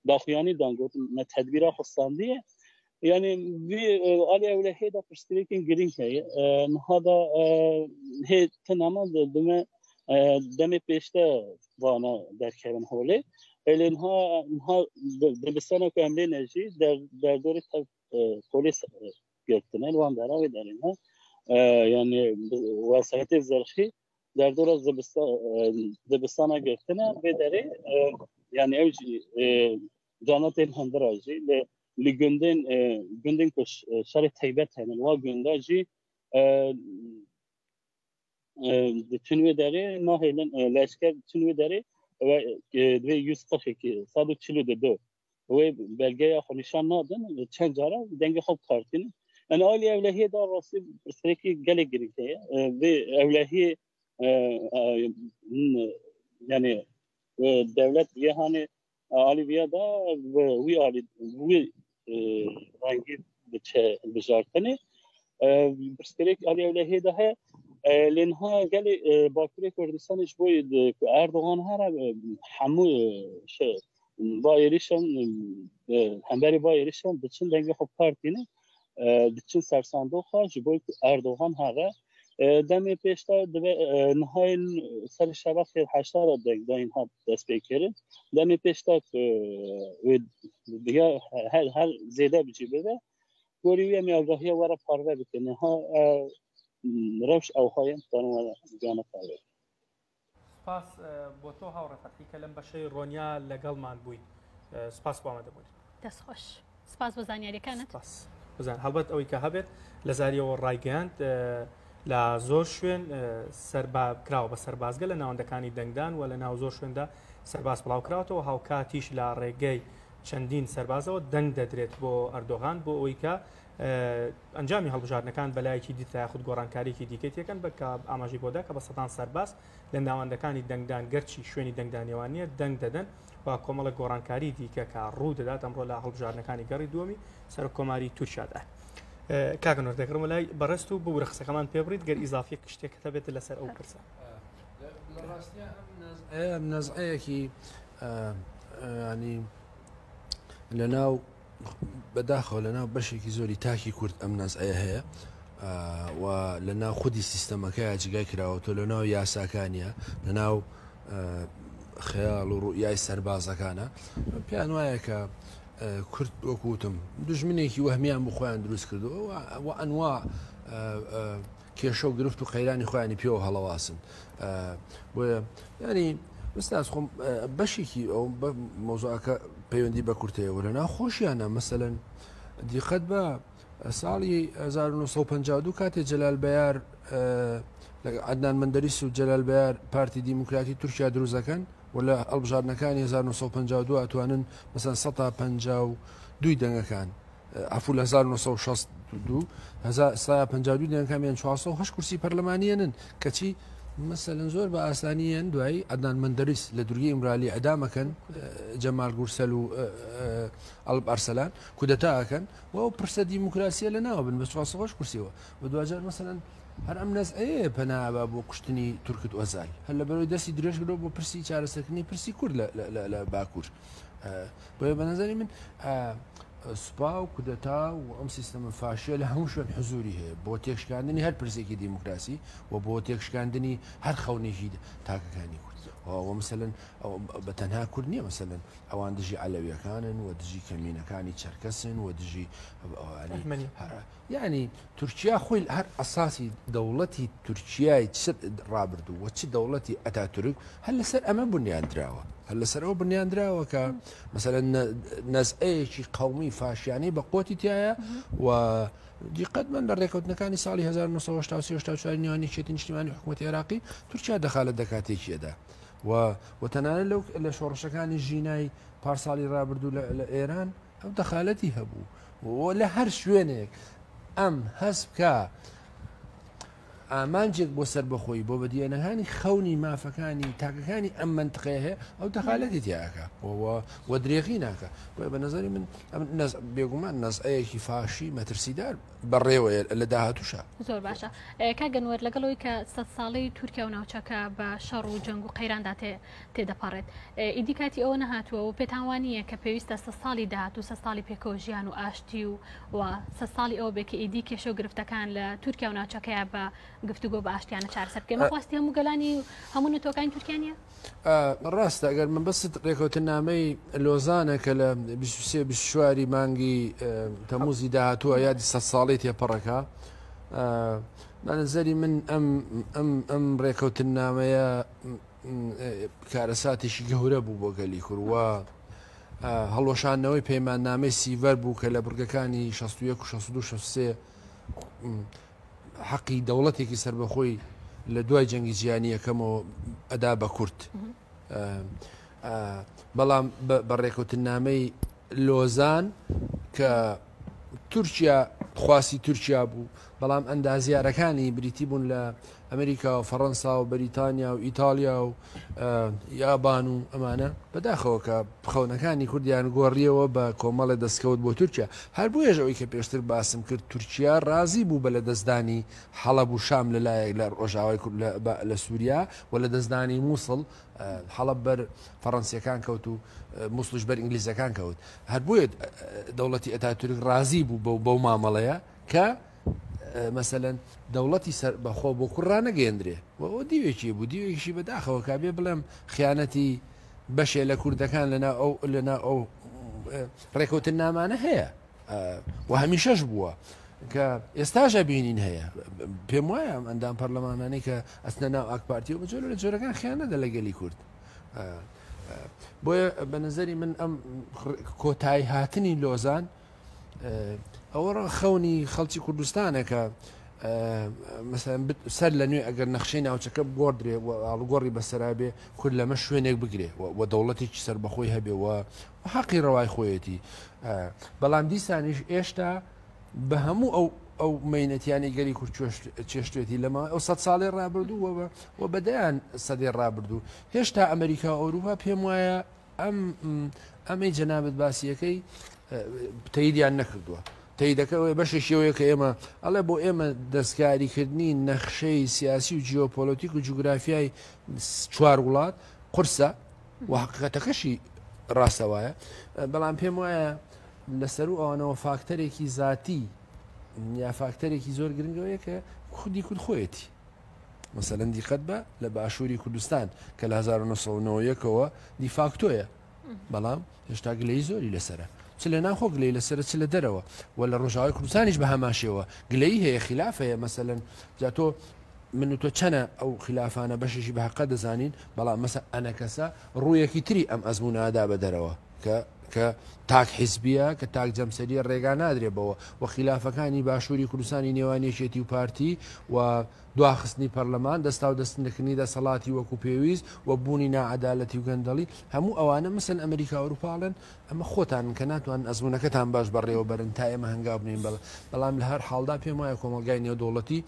داخلیانی دانگوت نه تدبیر خستاندیه یعنی وی آلی اولهی دا پرستریکین گرین که نهادا هی تناما دم پیشته وانا در کردن حوله الانها دبستان که املی نجی در دور پولیس گرفتن الوان دارا و در اینها yani vasiyet zarfi der dora zebistana gertene ve deri yani evci canaten handaraji le günden kuş şari taybet hani va gündaji bütün ve deri nahilin leşker bütün ve deri ve 142 sadı çilu de ve belgeye nişan nadın çencara denge hop partinin yani Ali evlihi da rası sürekli gele girikte ve evlihi yani devlet yani Ali viya da ve Ali ve rangi biçe bijartani sürekli Ali evlihi da he لأنها قال باكوري كردستان إيش بويد أردوغان هرا حمو شيء بايريشان همبري بايريشان بتشين دنگه خب partini دچین سرساندوخا جبوی اردوغان هره دمی پیشتا دو نهای سر شبکه 80 داین ها دست بکرد دمی پیشتا دیگه هر زیاده بچی بده گوریوی می آگاهی وارا پارو بکنه ها روش اوهایم دانو جانا پارو سپاس بۆ تۆ هاوڕێفەتی کە لەم بەشەی ڕۆنیا لەگەڵمان بووین سپاس بۆ ئەمە دەبووین دەست خۆش سپاس بۆ زانیاریەکانت بزان هەڵبەت ئەوەی کە هەبێت لە زاریەوە ڕایگەاند لە زۆر شوێن کراوە بە سەربازگە لە ناوەندەکانی دەنگدان و لە ناو زۆر شوێندا سەرباز بڵاو کراوەتەوە هاوکاتیش لە ڕێگەی چەندین سەربازەوە دەنگ دەدرێت بۆ ئەردۆغان بۆ ئەوەی کە ئەنجامی هەڵبژاردنەکان بەلایەکی دیتە یاخود گۆڕانکاریکی دیکەیەکەن بە ئاماژی بۆدا کە بە سەدان سەرباز لە ناوەندەکانی دەنگدان گەرچی شوێنی دەنگدانیێوانیە دەنگ دەدەن و کۆمەڵە گۆڕانکاری دیکە کە ڕوو دەدات ئەمڕۆ لە هەڵبژاردنەکانی گەڕی دووەمی سەرۆکۆماری تورکیادا کاگەنۆر دەکڕم لای بەڕست و بۆ ڕخسەکەمان پێ بڕیت گەر ئیزافیە شتێک هەبێت لەسەر ئەو پرسە نەزعەیەکی ینی لەناو بەداخەوە لەناو بەشێکی زۆری تاکی کورد ئەم نەزعەیە هەیە و لەناو خودی سیستەمەکەی جگای کراوەتە لەناو یاساکانیە لەناو خەیاڵ و ڕوئیای سەربازەکانە پێیان وایە کە کورد وەکوتم دوژمنێکی وەهمیان بخۆیان دروست کردووە و ئەنوا کێشە و گرفت و قەیرانی خۆیانی پێوە هەڵەواسن بۆیە ینی مستاز خۆم بەشێکی ئەو مۆزوعەکە پەیوەندی بە کورتەیەوە لە ناوخۆشیانە مەسەلەن دیقەت بە ساڵی 1952 کاتێ جەلال بەیار عەدنان مەندەریس و جەلال بەیار پارتی دیموکراتی تورکیا دروستەکەن و لە هەڵبژاردنەکانی 1952 ئەتوانن مەسەن 152 دەنگەکان عفو 1962 1952 دەنگەکەمیان 408 کورسی پەرلەمانیەنن کەچی مەسەلەن زۆر بە ئاسانیان دوایی عەدنان مەندەریس لە دوورگەی ئیمرالی ئەدامەکەن جەمال گورسەل و ئەڵب ئەرسەلان کودەتاکەن و پرسە دیموکراسیە لە ناوە بن بە 408 کورسیەوە بە دوجار مەسەلەن هەر ئەم نەزعەیە پەنابە بۆ کوشتنی تورکت وەزال هەر لە بەرەوەی دەستی درێژکردەوە بۆ پرسی چارەسەرکردنی پرسی کورد لە باکوور بۆیە بە نەزەری من سوپا و کودەتا و ئەم سیستەمە فاشیە لە هەموو شوێن حزوری هەیە بۆ تێکشکاندنی هەر پرسێکی دیموکراسی و بۆ تێکشکاندنی هەر خەونێکی تاکەکانی کورد و مثلەن بە تەنها کورد نییە مثلەن ئەوان دژی عەلەویەکانن و دژی کەمینەکانی چەرکەسن و دژی یعنی تورکیا خۆی هەر ئەساسی دەوڵەتی تورکیای چ ڕابردوو و چ دەوڵەتی ئەتاتورک هەر لەسەر ئەمە بنیاندراوە هەر لەسەرەوە بنیاندراوە کە مەسەلەن نەزعەیەکی قەومی فاشیانی بە قوتی تایە و دیقەت من لە ڕێکەوتنەکانی ساڵی 1970 نیوانی شێتی نیشتیمانی حکوومەتی عێراقی تورکیا دەخالەت دەکاتێکیەدا و تەنانەت لەو لە شۆڕشەکانی ژینای پارساڵی ڕابردوو لە ئێران ئەو دەخالەتی هەبوو و لە هەر شوێنێک ئەم هەست بکە ئامانجێک بۆ سەر بەخۆی بۆ بەدیێنەکانی خەونی مافەکانی تاکەکانی ئەم منتقەیە هەیە ئەو دەخالەتی تیاکە و درێغی ناکە بە نظری من بێگومان نەزعەیەکی فاشی مەترسیدار بەڕێوەیە لە داهاتووشە زۆر باشە کاگەنوەر لەگەڵەوەی کە 100 ساڵەی تورکیا و ناوچەکە بە شەڕ و جەنگ و قەیراندا تێدەپەڕێت ئیدی کاتی ئەوە نەهاتووە و پێتانوانییە کە پێویستە 100 ساڵی داهاتوو 100 ساڵی پێکەوە ژیان و ئاشتی و 100 ساڵی ئەوە بێکە ئیدی کێشە و گرفتەکان لە تورکیا و ناوچەکەیە بە گفتوگۆ بە ئاشتیانە چارەسەر بکەین مەخواستی هەموو گەلانی هەموو نەتۆکانی تورکیانە ڕاستە ئەگەر من بەست ڕێکەوتنامەی لۆزانە کە لە 23 مانگی تەموزی داهاتووە یادی 100 ساڵی تێپەڕەکە بەنظری من ئەم ڕێکەوتنامەیە کارەساتێکی گەورە بوو بۆ گەلی کوڕوە هەڵۆشانەوەی پەیماننامەی سیڤەر بوو کە لە بورگەکانی 61 و 62 حەقی دەوڵەتێکی سربەخۆی لە دوای جەنگی جیهانی یەکەمەوە ئەدا بە کورد بەڵام بە ڕێکەوتنامەی لۆزان کە تورکیا خواسی تورکیا بوو بەڵام ئەندازیارەکانی بریتی بوون لە ئەمریکا و فەڕەنسا و بەریتانیا و ئیتالیا و یابان و ئەمانە بەداخەوە کە بخەونەکانی کوردیان گۆڕیەوە بە کۆمەڵە دەستکەوت بۆ تورکیا هەر بۆیەش ئەوەی کە پێشتر باسم کرد تورکیا ڕازی بوو بە لە دەستدانی حەڵەب و شام لەلایەک لە ڕۆژاوای لە سووریا و لە دەستدانی مووسڵ حەڵەب بەر فەڕەنسیەکان کەوت و مووسڵش بەر ئینگلیزەکان کەوت هەر بۆیە دەوڵەتی ئەتاتورک ڕازی بوو بەو مامەڵەیە کە مەسەلەن دەوڵەتی سەر بەخۆ بۆ کوڕانە گەێندرێ و دیوێکی بوو دیوێکیشی بەداخەوە کابێ بڵێم خیانەتی بەشێ لە کوردەکان لەنا ئەو ڕێکەوتن نامانە هەیە و هەمیشەش بووە کە ئێستاژە بینین هەیە پێم وایە ئەندام پەرلەمانانەی کە ئەستنە ناو ئاکپارتی و بەجۆر لە جۆرەکان خیانەدە لە گەلی کورد بۆیە بە نظری من ئەم کۆتایی هاتنی لۆزان ئەوە خەونی خەڵکی کوردستانە کە سەر لە نوێ ئەگەر نەخشەی ناوچەکە گۆڕدرێ و ئاڵگۆڕی بەسەرابێ کورد لەمە شوێنێک بگرێ و دەوڵەتێکی سەر بەخۆی هەبێ و حەقی ڕەوای خۆیەتی بەڵام دیسانیش ئێشتا بە هەموو ئەو مەینەتیانی گەری کورد چێشتێتی لەمە ئەو 100 ساڵی ڕابردوو و بەدەیان سەدەی ڕابردوو هێشتا ئەمریکا و ئەوروپا پێم وایە ئەمەی جەنابەت باسیەکەی تەییدیان نەکردووە تەییدەکەەوەی بەشێکیەوەیە کە ئێمە ئەڵێ بۆ ئێمە دەستکاریکردنی نەخشەی سیاسی و جیۆپۆلۆتیک و جوگرافیای 4 وڵات قورسە و حقیقەتەکەشی ڕاستەوایە بەڵام پێم وایە لەسەر و ئەوانەوە فاکتەرێکی ذاتی یا فاکتەرێکی زۆر گرنگەوەیە کە خودی کورد خۆیەتی مەسەلەن دیقەت بە لە باشووری کوردستان کە لە 1990ەوە دیفاکتۆیە بەڵام هێشتا گلەی زۆری لەسرە چ لە ناخۆ گلەی لەسرە چ لە دەرەوە و لە ڕۆژاوای کوردستانیش بە هەماشەوە گلەی هەیە خلافەیە مەسەلەن جاتۆ من و تۆ چەنە ئەو خلافانە بەشێکی بە حەقە دەزانین بەڵام مەسە ئەنەکەسە ڕوویەکی تری ئەم ئەزمونادا بە دەرەوە کە تاک حیزبیە کە تاک جەمسەریە ڕێگا نادرێبەوە و خلافەکانی باشووری کوردستانی نێوانیەکێتی و پارتی و دواخستنی پەرلەمان دەستا و دەستنەکردنی دەسەڵاتی وەکو پێویست و بوونی نائەدالەتی و گەندەڵی هەموو ئەوانە مەسەن ئەمریکا و ئەوروپاڵن ئەمە خۆتان کە ناتوان ئەزمونونەکەتان باش بەڕێوە بەرن تا ئێمە هەنگاو بنین بەڵام لە هەر حاڵدا پێم وایە کۆمەلگای نێودوڵەتی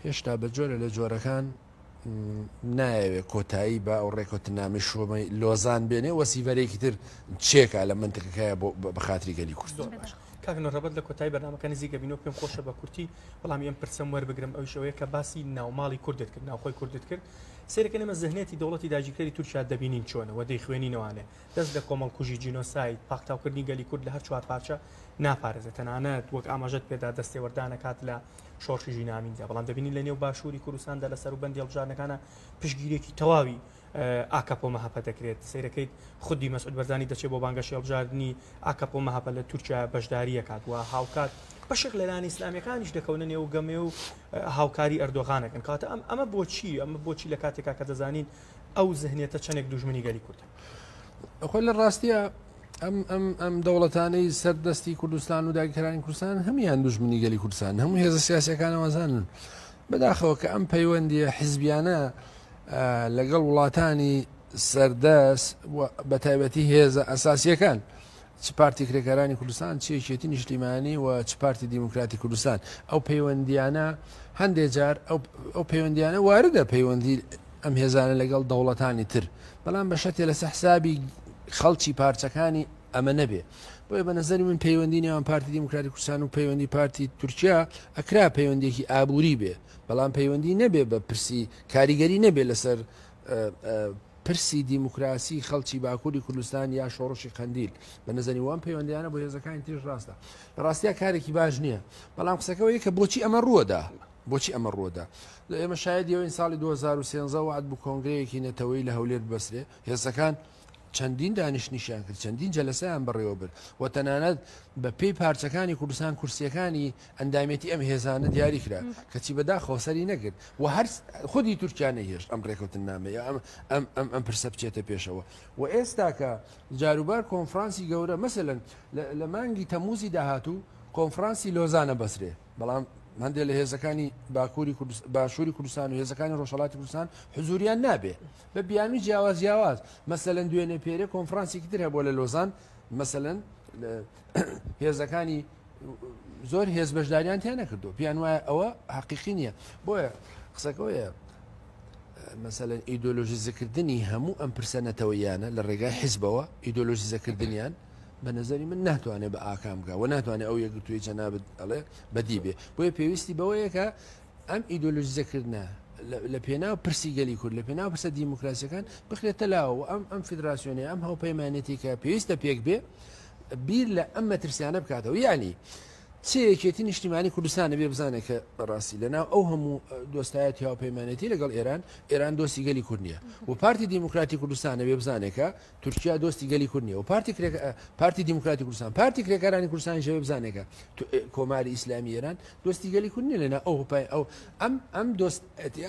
هێشتا بە جۆرە لە جۆرەکان نایەوێت کۆتایی بە ئەو ڕێکوتنامی شۆمەی لۆزان بێنێ وەسیڤەرێکی تر چێکە لە منتەکەکەیە بە خاتری گەلی کوردستان. کاکنۆ ڕەبەت لە کۆتایی بەرنامەکە نزیکە بینەوە پێم خۆشە بە کورتی بەڵام ئەم پرسەم وەربگرم ئەو شەوەیە کە باسی ناوماڵی کوردت کرد ناوخۆی کوردت کرد سێرەکە نەمە زەهنێتی دەوڵەتی داگیرکاری تورکیا دەبینین چۆنەوە دەیخوێنینەوانێ دەست لە کۆمەڵکوژی جینۆساید پاختاوکردنی گەلی کورد لە هەر چوار پارچە ناپارێزێت تەنانەت وەک ئاماژەت پێدا دەستێوەردانەکات لە شۆڕشی ژینامیندا بەڵام دەبینین لە نێو باشووری کوردستاندا لە سەروبەندی هەڵبژارنەکانە پشتگیرێکی تەواوی ئاکاپۆ مەهاپە دەکرێت سیرەکەیت خودی مەسعود بەرزانی دەچێت بۆ بانگەشی هەڵبژاردننی ئاکاپۆ مەهاپە لە تورکیا بەشداریەکات و هاوکات بەشێک لەلایەن ئیسلامیەکانیش دەکەونە نێو گەمێ و هاوکاری ئەردۆغانەکەن کاتە ئەمە بۆچی لە کاتێکا کە دەزانین ئەو زەهنێتە چەندێک دوژمنی گەلی کورد خۆی لە ڕاستیە ئەم دەوڵەتانەی سەردەستی کوردستان و داگیرکارانی کوردستان هەمیان دوژمنی گەلی کوردستان هەموو هێزە سیاسیەکانەوەزانن بەداخەوە کە ئەم پەیوەندیە حیزبیانە لەگەڵ وڵاتانی سەردەست بە تایبەتی هێزە ئەساسیەکان چ پارتی کرێکارانی کوردستان چێکێتی نیشتیمانی و چ پارتی دیموکراتی کوردستان ئەو پەیوەندیانە هەندێک جار ئەو پەیوەندیانە واردە پەیوەندی ئەم هێزانە لەگەڵ دەوڵەتانی تر بەڵام بەشەتێ لەسەر حسابی خەڵکی پارچەکانی ئەمە نەبێ بۆیە بە نەزەری من پەیوەندی نێوان پارتی دیموکراتی کوردستان و پەیوەندی پارتی تورکیا ئەکرا پەیوەندێکی ئابووری بێ بەڵام پەیوەندی نەبێ بە پرسی کاریگەری نەبێ لەسەر پرسی دیموکراسی خەڵکی باکووری کوردستان یا شۆڕشی قەندیل بە نەزەری وان پەیوەندیانە بۆ هێزەکانی تیژ ڕاستە لە ڕاستیە کارێکی باش نییە بەڵام قسەکەەوەی کە بۆچی ئەمە ڕووەدا ئێمە شایدەوەی ساڵی 2013 وعد بوو کۆنگرەیەکی نەتەوەی لە هەولێر بەسرێ هێزەکان چەندین دانیشتنیشیان کرد چەندین جەلسەیان بەڕێوە برد و تەنانەت بە پێی پارچەکانی کوردستان کورسیەکانی ئەندامێتی ئەم هێزانە دیاری کرا کەچی بەدا خۆسەری نەکرد و هەر خودی تورکیانە هێشت ئەم ڕێکوتن نامەیە ئەم پرسە بچێتە پێشەوە و ئێستا کە جاروبار کۆنفرانسی گەورە مەسەلەن لە مانگی تەموزی داهاتوو کۆنفرانسی لۆزانە بەسرێ بەڵام هەندێک لە هێزەکانی باشووری کوردستان و هێزەکانی ڕۆژهەڵاتی کوردستان حزوریان نابێ بە بیانوی جیاواز مەسەلەن دوێنێ پێرە کۆنفرانسێکی تر هەبووە لە لۆزان مەسەلەن هێزەکانی زۆر هێز بەشداریان تیان نەکردو پیان وایە ئەوە حەقیقی نییە بۆیە قسەکەوەیە مەسەلەن ئیدۆلۆژیزەکردنی هەموو ئەم پرسەنەتەوەیانە لە ڕێگای حیزبەوە ئیدۆلۆژیزەکردنیان بە نظری من ناتوانێت بە ئاکام بکە و ناتوانێت ئەو یەکگرتووی جەنابەت ئەڵێ بەدی بێ بۆیە پێویستی بەوەیە کە ئەم ئیدۆلۆژیزەکردنە لە پێناو پرسی گەلی کورد لە پێناو پرسە دیموکراسیەکان بخرێتە لاوە ئەم فیدراسیۆنی ئەم هەوپەیمانێتی کە پێویستە پێک بێ بیر لە ئەم مەترسیانە بکاتەوە یعنی چەیەکێتی نیشتیمانی کوردستانە بێ بزانێت کە بەڕاستی لەناو ئەو هەموو دۆستایەتی هاوپەیمانێتی لەگەڵ ئێران دۆستی گەلی کورد نییە و پارتی دیموکراتی کوردستانە بێ بزانێکە تورکیا دۆستی گەلی کورد نییە و پارتی دیموکراتی کوردستان پارتی کرێکارانی کوردستانی ژەوێ بزانێکە کۆماری ئیسلامی ئێران دۆستی گەلی کورد نییە لەنا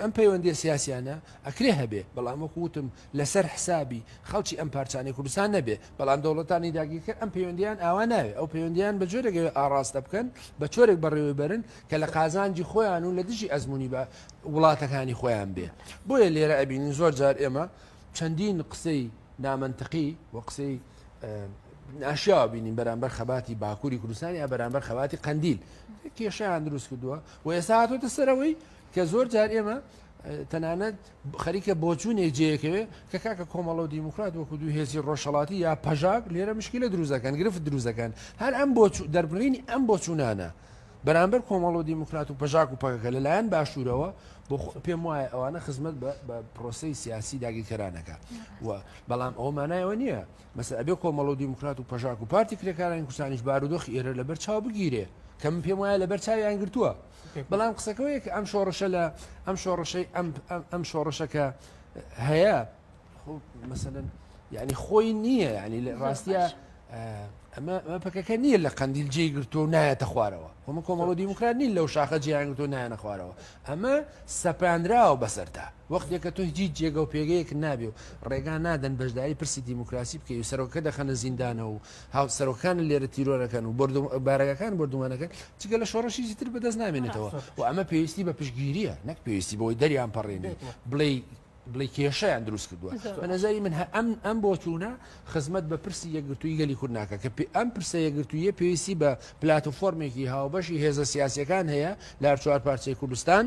ئەم پەیوەندی سیاسیانە ئەکرێ هەبێ بەڵام وەکوتم لەسەر حسابی خەڵکی ئەم پارچانی کوردستان نەبێ بەڵام دەوڵەتانی داگیرکرد ئەم پەیوەندیان ئاوا ناوێ ئەو پەیوەندیان بە جۆرێک ئاڕاستە بکەن بە چۆرێک بەڕێوەی بەرن کە لە قازانجی خۆیان و لە دژی ئەزمموی بە وڵاتەکانی خۆیان بێ بۆیە لێرە ئەبینین زۆر جار ئێمە چەندین قسەی نامەنتقی و قسەی ناشیاوە بینین بەرامبەر خەباتی باکووری کوردستانی یا بەرامبەر خەباتی قەندیل کێشەیان دروست کردووە و ئێستا هاتوۆتە سەرەوەی کە زۆر جار ئێمە تەنانەت خەریکە بۆچوونێک جەیەکەوێ کە کاکە کۆمەڵە و دیموکرات وەکو دوو هێزی ڕۆژهەڵاتی یا پەژاک لێرە مشکلە دروستەکان گرفت دروستەکان هەر ئەم دەربڕینی ئەم بۆچوونانە بەرامبەر کۆمەڵ و دیموکرات و پەژاک و پەکەکە لەلایەن باشوورەوە بۆ پێم وایە ئەوانە خزمەت بە پرۆسی سیاسی داگیرکەرانەکە و بەڵام ئەوە مانایەوە نییە مەسە ئەبێ کۆمەڵ و دیموکرات و پەژاک و پارتی کرێکارانی کوردستانیش بارودۆخی ئێرە لەبەر چاو بگیرێ کە من پێم وایە لەبەر چاویان گرتووە بەڵام قسەکەوەیە کە ئەم شۆڕشە لە ئەم شۆڕشەکە هەیە مەسەلەن یعنی خۆی نییە ینی لە ڕاستیە ئەمە پەکەکە نییە لە قەندیل جێگرتو و نایەتە خوارەوە خۆمە کۆمەڵۆ دیموکرات نین لەو شاخە جیانگرتو نایەنە خوارەوە ئەمە سەپاندراوە بەسەرتا وەختێکە تۆ هیچ جێگە و پێگەیەک نابێ و ڕێگا نادەن بەشداری پرسی دیموکراسی بکەی و سەرۆکە دەخەنە زیندانە و هاو سەرۆکان لێرە تیرۆرەکەن و بارەکەکان بردومانەکەن چگە لە شۆڕەشی تر بەدەست نامێنێتەوە و ئەمە پێویستی بە پشتگیریە نەک پێویستی بۆی دەریان پەڕێنێ بڵێ کێشەیان دروست کردووە بە نەزاری من ئەم بۆ چوونە خزمەت بە پرسی یەکگرتووی گەلی کورد ناکە کە ئەم پرسە یەکگرتوویە پێویستی بە پلاتۆفۆرمێکی هاوبەشی هێزە سیاسیەکان هەیە لە چوار پارچەی کوردستان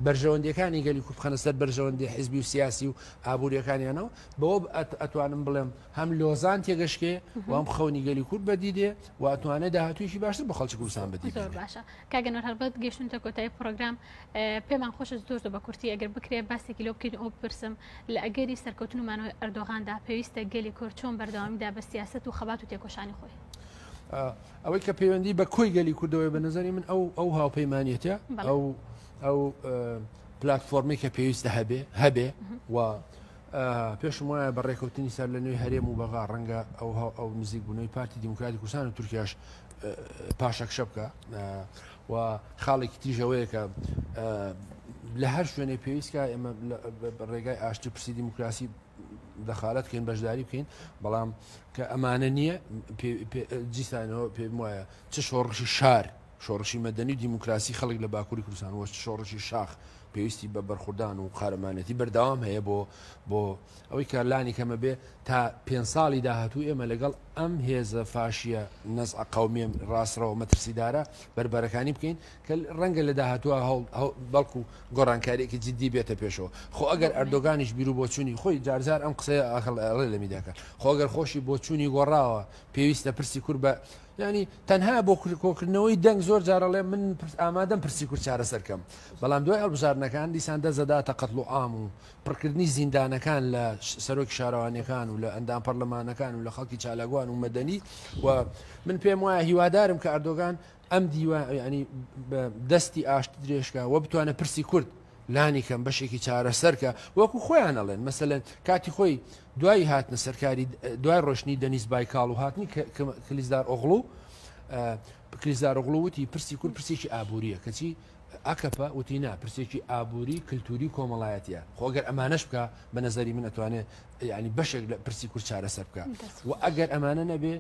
بەرژەوەندەکانی گەلی کوردخەنە سەر بەرژەوەندی حیزبی و سیاسی و ئابوووریەکانیانەوە بەوە ئەتوانم بڵێم هەم لۆزان تێگەشکێ و ئەم خەونی گەلی کورد بەدیدێ و ئەتوانێت داهاتوویشی باشتر بە خەڵکی کوردستان بەدی زۆر باشە کاگەنەوە هەربەت گەشتونتە کۆتایی پرۆگرام پێمان خۆشە زۆر بە کورتی ئەگەر بکرێ باسێکی لەو بکەین ئەو بپرسم لە ئەگەری سەرکەوتنمانەوەی ئەردۆغاندا پێویستە گەلی کورد چۆن بەردەوامیدا بە سیاست و خەبات و تێکۆشانی خۆی ئەوەی کە پەیوەندی بە کۆی گەلی کوردەوەی بە نظری من ئەو هاوپەیمانیەتە ئەو پلتفۆرمی کە پێویستە هەبێ و پێشم وایە بە ڕێکەوتنی سەر لە نوێی هەرێم و بەغا ڕەنگە ئەو نزیک بوونەوەی پارتی دیموکراتی کوردستان و تورکیاش پاشەکشە بکە و خاڵێکی تیژەوەیە کە لە هەر شوێنێ پێویستکە ئێمە ڕێگای ئاشتی پرسی دیموکراسی دەخالەت بکەین بەشداری بکەین بەڵام کە ئەمانە نییە جیسانەوە پێم وایە چ شۆڕشی شار شۆڕشی مەدەنی و دیموکراسی خەڵک لە باکووری کوردستان وە شۆڕشی شاخ پێویستی بە بەرخوردان و قارەمانەتی بەردەوام هەیە بۆ ئەوەی کارلانی کەمە بێ تا 5 ساڵی داهاتوو ئێمە لەگەڵ ئەم هێزە فاشیە نەزع قەومیم ڕاستڕەوە مەترسیدارە بربەرەکانی بکەین کە ڕەنگە لە داهاتووە بەڵکو گۆڕانکاریێکی جدی بێتە پێشەوە خۆ ئەگەر ئەردۆگانیش بیر و بۆچوونی خۆی جارجار ئەم قسەیە ئاخڵ لە میداکە خۆ ئەگەر خۆشی بۆچوونی گۆڕاوە پێویستە پرسی کورد بە ینی تەنها بۆ کۆکردنەوەی دەنگ زۆر جارەڵێ من ئامادەم پرسی کورد چارەسەرکەم بەڵام دوای هەڵبژارنەکان دیسان دەزەداتە قەتڵ و ئام و پڕکردنی زیندانەکان لە سەرۆکی شارەوانیەکان و لە ئەندام پەرلەمانەکان و لە خەڵکی چالاگوان و مەدەنی و من پێم وایە هیوادارم کە ئەردۆگان ئەم ینی دەستی ئاشت درێژکە و بتوانە پرسی کورد لانی کەم بەشێکی چارەسەرکە وەکو خۆیان ئەڵێن مەسەلەن کاتی خۆی دوای هاتنە سەرکاری دوای ڕۆشنی دەنیز بایکاڵ و هاتنی کلیزدار ئۆغڵو وتی پرسی کورد پرسێکی ئابووریە کەچی ئەکەپە وتینا پرسێکی ئابووری کللتوری کۆمەڵایەتە خۆگەر ئەمانەش بکە بە نەزەری من ئەتوانێت ینی بەشێک لە پرسی کورد چارەسەر بکە و ئەگەر ئەمانە نەبێ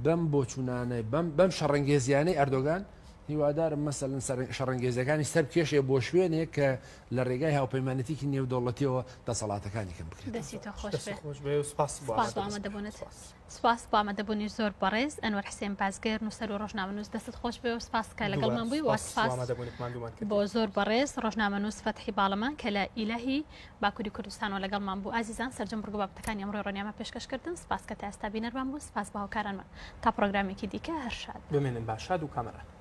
بەم بۆچوونانەی بەم شەڕەنگێزیانەی ئەردۆگان هیوادارم مەسەلەن شەڕەنگێزەکانی سەر کێشێ بۆ شوێنێک کە لە ڕێگای هاوپەیمانەتێکی نێودەوڵەتیەوە دەسەڵاتەکانی کەم بکرێت دەستیتە خۆش بێ سپاس بۆ ئامادەبوونی زۆر بەڕێز ئەنوەر حسێن بازگەر نووسەر و ڕۆژنامەنووس دەستت خۆش بێ و سپاسکە لەگەڵمان بووی و سپاس بۆ زۆر بەڕێز ڕۆژنامەنووس فەتحی باڵەمان کە لە ئیلەهی باکووری کوردستانەوە لەگەڵمان بوو ئازیزان سەرجەم ڕگە بابەتەکانی ئەمڕۆی ڕۆنیامە پێشکەشکردن سپاس کە تا ئێستا بینەرمان بوو سپاس بە هاوکارانمان تا پرۆگرامێکی دیکە هەر شاد بمێنن باشاد و کامەران